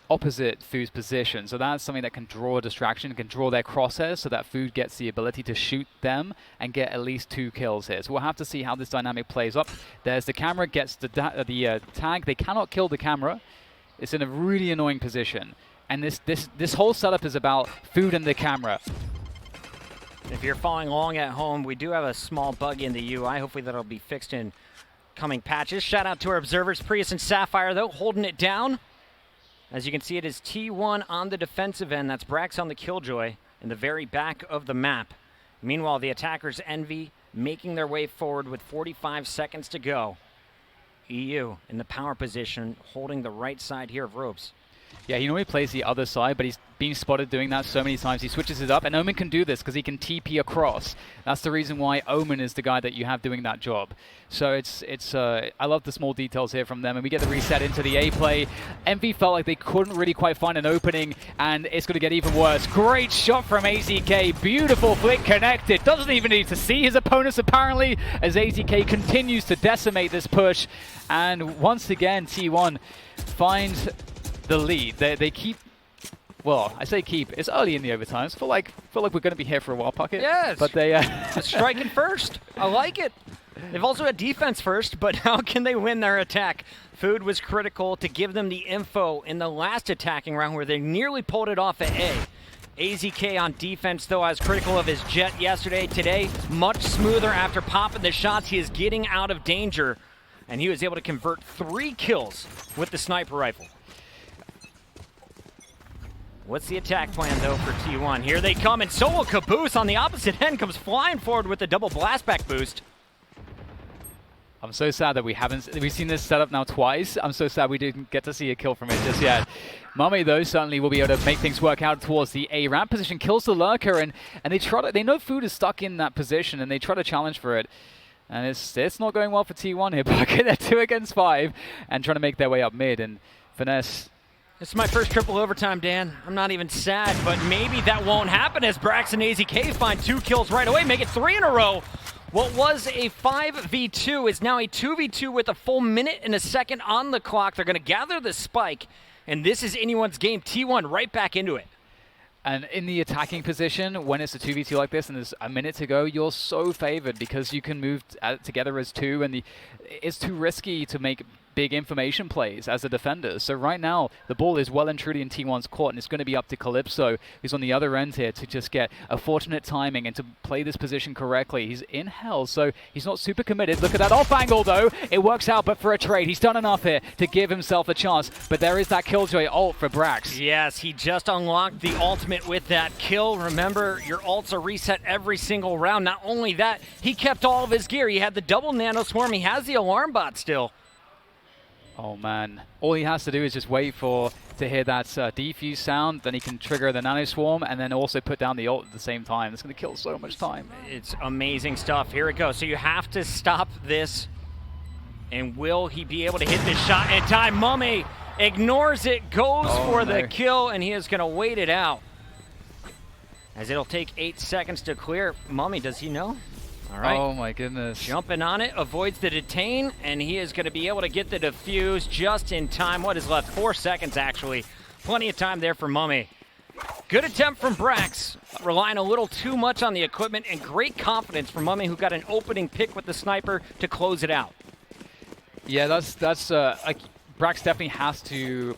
opposite Food's position, so that's something that can draw a distraction, can draw their crosshairs so that Food gets the ability to shoot them and get at least 2 kills here. So we'll have to see how this dynamic plays up. There's the camera, gets the tag. They cannot kill the camera. It's in a really annoying position. And this whole setup is about Food and the camera. If you're following along at home, we do have a small bug in the UI. Hopefully that'll be fixed in coming patches. Shout out to our observers, Prius and Sapphire, though, holding it down. As you can see, it is T1 on the defensive end. That's Brax on the Killjoy in the very back of the map. Meanwhile, the attackers Envy making their way forward with 45 seconds to go. EU in the power position, holding the right side here of ropes. Yeah, he normally plays the other side, but he's been spotted doing that so many times. He switches it up, and Omen can do this because he can TP across. That's the reason why Omen is the guy that you have doing that job. So I love the small details here from them, and we get the reset into the A play. Envy felt like they couldn't really quite find an opening, and it's going to get even worse. Great shot from AZK. Beautiful flick connected. Doesn't even need to see his opponents, apparently, as AZK continues to decimate this push. And once again, T1 finds the lead. They keep, well, I say keep, it's early in the overtimes. Feel like we're going to be here for a while, Puckett. Yes. But they striking first. I like it. They've also had defense first, but how can they win their attack? Food was critical to give them the info in the last attacking round where they nearly pulled it off at A. AZK on defense, though, as critical of his jet yesterday. Today, much smoother after popping the shots. He is getting out of danger, and he was able to convert 3 kills with the sniper rifle. What's the attack plan, though, for T1? Here they come, and Solo Caboose on the opposite end comes flying forward with the double blastback boost. I'm so sad that we've seen this setup now twice. I'm so sad we didn't get to see a kill from it just yet. Mummy, though, certainly will be able to make things work out towards the A ramp position, kills the lurker, and they know Food is stuck in that position, and they try to challenge for it. And it's not going well for T1 here, but they're 2 against 5 and trying to make their way up mid, and Finesse. This is my first triple overtime, Dan. I'm not even sad, but maybe that won't happen as Brax and AZK find 2 kills right away, make it 3 in a row. What was a 5v2 is now a 2v2 with a full minute and a second on the clock. They're going to gather the spike, and this is anyone's game. T1 right back into it. And in the attacking position, when it's a 2v2 like this and there's a minute to go, you're so favored because you can move together as 2, and it's too risky to make big information plays as a defender. So right now, the ball is well and truly in T1's court, and it's going to be up to Calypso, who's on the other end here, to just get a fortunate timing and to play this position correctly. He's in hell, so he's not super committed. Look at that off angle, though. It works out, but for a trade, he's done enough here to give himself a chance. But there is that Killjoy ult for Brax. Yes, he just unlocked the ultimate with that kill. Remember, your ults are reset every single round. Not only that, he kept all of his gear. He had the double nano swarm. He has the alarm bot still. Oh man, all he has to do is just wait to hear that defuse sound, then he can trigger the nano swarm and then also put down the ult at the same time. It's going to kill so much time. It's amazing stuff. Here it goes. So you have to stop this. And will he be able to hit this shot in time? Mummy ignores it, goes for the kill, and he is going to wait it out. As it'll take 8 seconds to clear. Mummy, does he know? All right. Oh my goodness. Jumping on it, avoids the detain, and he is going to be able to get the defuse just in time. What is left? 4 seconds, actually. Plenty of time there for Mummy. Good attempt from Brax, relying a little too much on the equipment, and great confidence from Mummy, who got an opening pick with the sniper to close it out. Yeah, that's like Brax definitely has to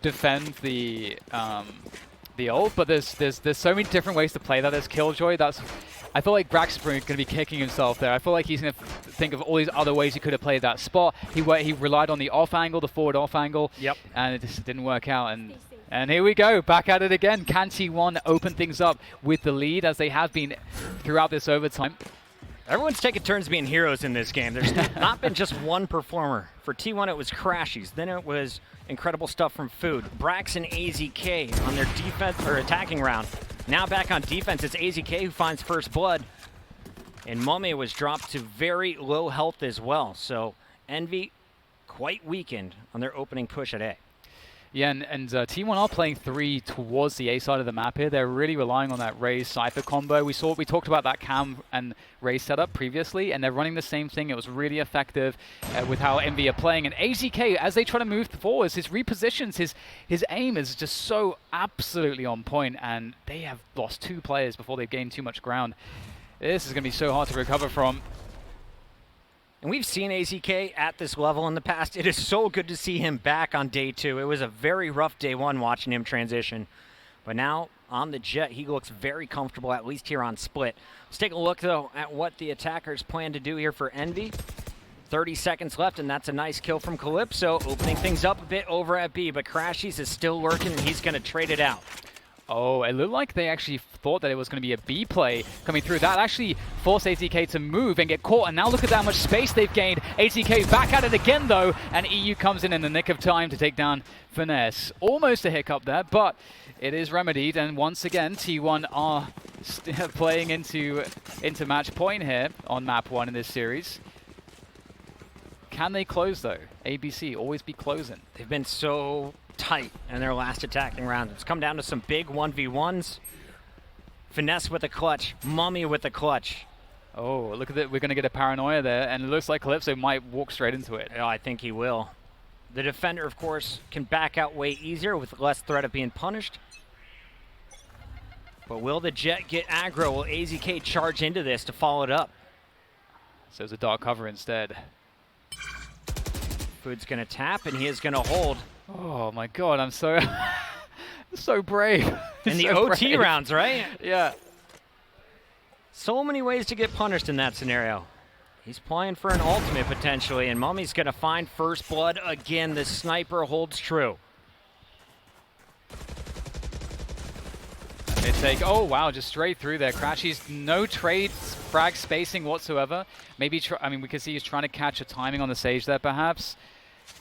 defend the ult, but there's so many different ways to play that. There's Killjoy. I feel like Brax is going to be kicking himself there. I feel like he's going to think of all these other ways he could have played that spot. He relied on the off angle, the forward off angle. Yep. And it just didn't work out. And here we go, back at it again. Can T1 open things up with the lead as they have been throughout this overtime? Everyone's taking turns being heroes in this game. There's not been just one performer. For T1, it was Crashies. Then it was incredible stuff from Food. Brax and AZK on their defense or attacking round. Now back on defense, it's AZK who finds first blood. And Mummy was dropped to very low health as well. So Envy quite weakened on their opening push at A. Yeah, and T1 are playing 3 towards the A side of the map here. They're really relying on that Raze Cypher combo. We talked about that Cam and Raze setup previously, and they're running the same thing. It was really effective with how Envy are playing. And AZK, as they try to move forwards, his repositions, his aim is just so absolutely on point, and they have lost 2 players before they've gained too much ground. This is going to be so hard to recover from. And we've seen AZK at this level in the past. It is so good to see him back on day 2. It was a very rough day 1 watching him transition. But now on the Jet, he looks very comfortable, at least here on Split. Let's take a look, though, at what the attackers plan to do here for Envy. 30 seconds left, and that's a nice kill from Calypso, opening things up a bit over at B. But Crashies is still lurking, and he's going to trade it out. Oh, it looked like they actually thought that it was going to be a B play coming through. That actually forced AZK to move and get caught, and now look at how much space they've gained. AZK back at it again, though, and EU comes in the nick of time to take down Finesse. Almost a hiccup there, but it is remedied, and once again, T1 are playing into match point here on map 1 in this series. Can they close, though? ABC always be closing. They've been so tight in their last attacking round. It's come down to some big 1v1s. Finesse with a clutch, Mummy with a clutch. Oh, look at that. We're going to get a paranoia there, and it looks like Calypso might walk straight into it. Oh, I think he will. The defender, of course, can back out way easier with less threat of being punished. But will the Jet get aggro? Will AZK charge into this to follow it up? So it's a dark cover instead. Food's going to tap, and he is going to hold. Oh my god, I'm so so brave. In the OT rounds, right? Yeah. So many ways to get punished in that scenario. He's playing for an ultimate potentially, and Mummy's going to find first blood again. The sniper holds true. They take, oh wow, just straight through there. Crashies, no trade frag spacing whatsoever. Maybe, I mean, we can see he's trying to catch a timing on the Sage there perhaps.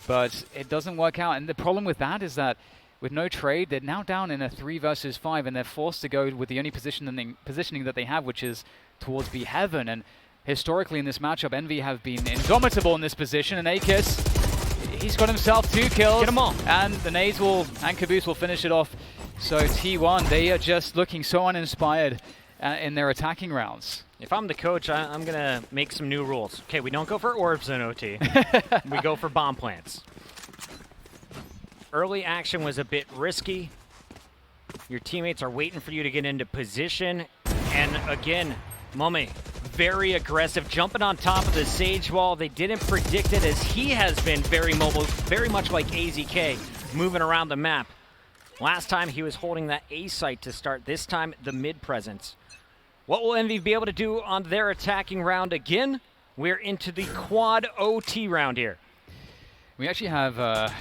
But it doesn't work out, and the problem with that is that with no trade, they're now down in a 3 versus 5, and they're forced to go with the only positioning that they have, which is towards B Heaven. And historically in this matchup, Envy have been indomitable in this position, and Akis, he's got himself 2 kills. Get them all. And the nades and Caboose will finish it off. So T1, they are just looking so uninspired in their attacking rounds. If I'm the coach, I'm going to make some new rules. Okay, we don't go for orbs in OT. We go for bomb plants. Early action was a bit risky. Your teammates are waiting for you to get into position. And again, Mummy, very aggressive, jumping on top of the Sage wall. They didn't predict it as he has been very mobile, very much like AZK, moving around the map. Last time he was holding that A site to start, this time the mid presence. What will Envy be able to do on their attacking round again? We're into the quad OT round here. We actually have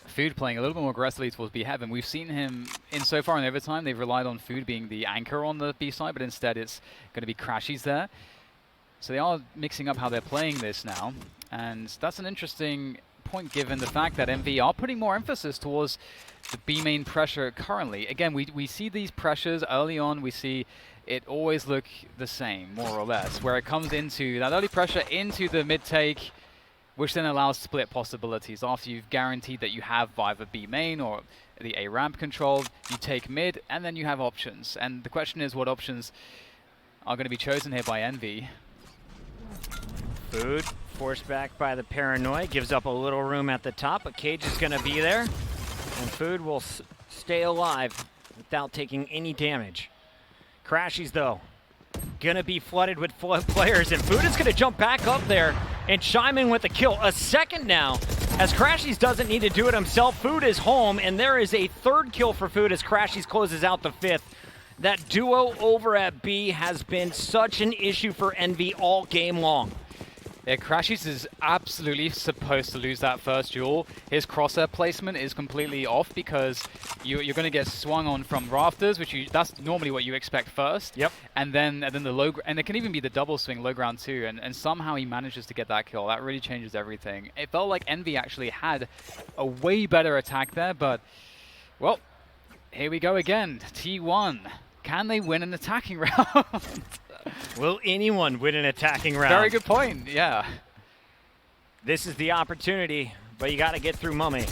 Food playing a little bit more aggressively towards B Heaven. We've seen him so far in overtime. They've relied on Food being the anchor on the B side, but instead it's going to be Crashies there. So they are mixing up how they're playing this now, and that's an interesting point given the fact that MV are putting more emphasis towards the B main pressure currently. Again, we see these pressures early on. We see it always look the same, more or less, where it comes into that early pressure into the mid take, which then allows split possibilities. After you've guaranteed that you have either B main or the A ramp controlled, you take mid, and then you have options. And the question is what options are going to be chosen here by Envy. Food forced back by the Paranoid, gives up a little room at the top, but Cage is going to be there, and Food will stay alive without taking any damage. Crashies, though, going to be flooded with players, and Food is going to jump back up there and chime in with a kill. A second now, as Crashies doesn't need to do it himself. Food is home, and there is a third kill for Food as Crashies closes out the fifth. That duo over at B has been such an issue for Envy all game long. Yeah, Crashies is absolutely supposed to lose that first duel. His crosshair placement is completely off because you're going to get swung on from rafters, which that's normally what you expect first. Yep. And then the low, and it can even be the double swing low ground too. And somehow he manages to get that kill. That really changes everything. It felt like Envy actually had a way better attack there, but well, here we go again. T1. Can they win an attacking round? Will anyone win an attacking round? Very good point, yeah. This is the opportunity, but you got to get through Mummy.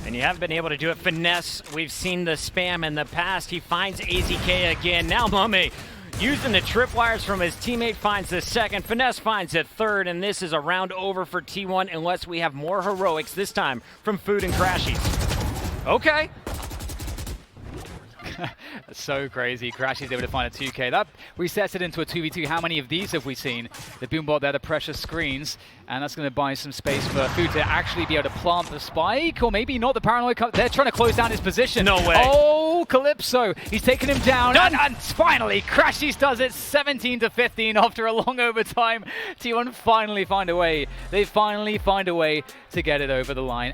And you haven't been able to do it. Finesse, we've seen the spam in the past. He finds AZK again. Now Mummy, using the tripwires from his teammate, finds the second. Finesse finds the third, and this is a round over for T1 unless we have more heroics, this time from Food and Crashies. Okay. So crazy. Crashies able to find a 2K. That resets it into a 2v2. How many of these have we seen? The Boombot there, the pressure screens, and that's going to buy some space for Food to actually be able to plant the spike, or maybe not. The Paranoid, they're trying to close down his position. No way. Oh, Calypso. He's taken him down. And finally, Crashies does it 17-15 after a long overtime. T1 finally find a way. They finally find a way to get it over the line.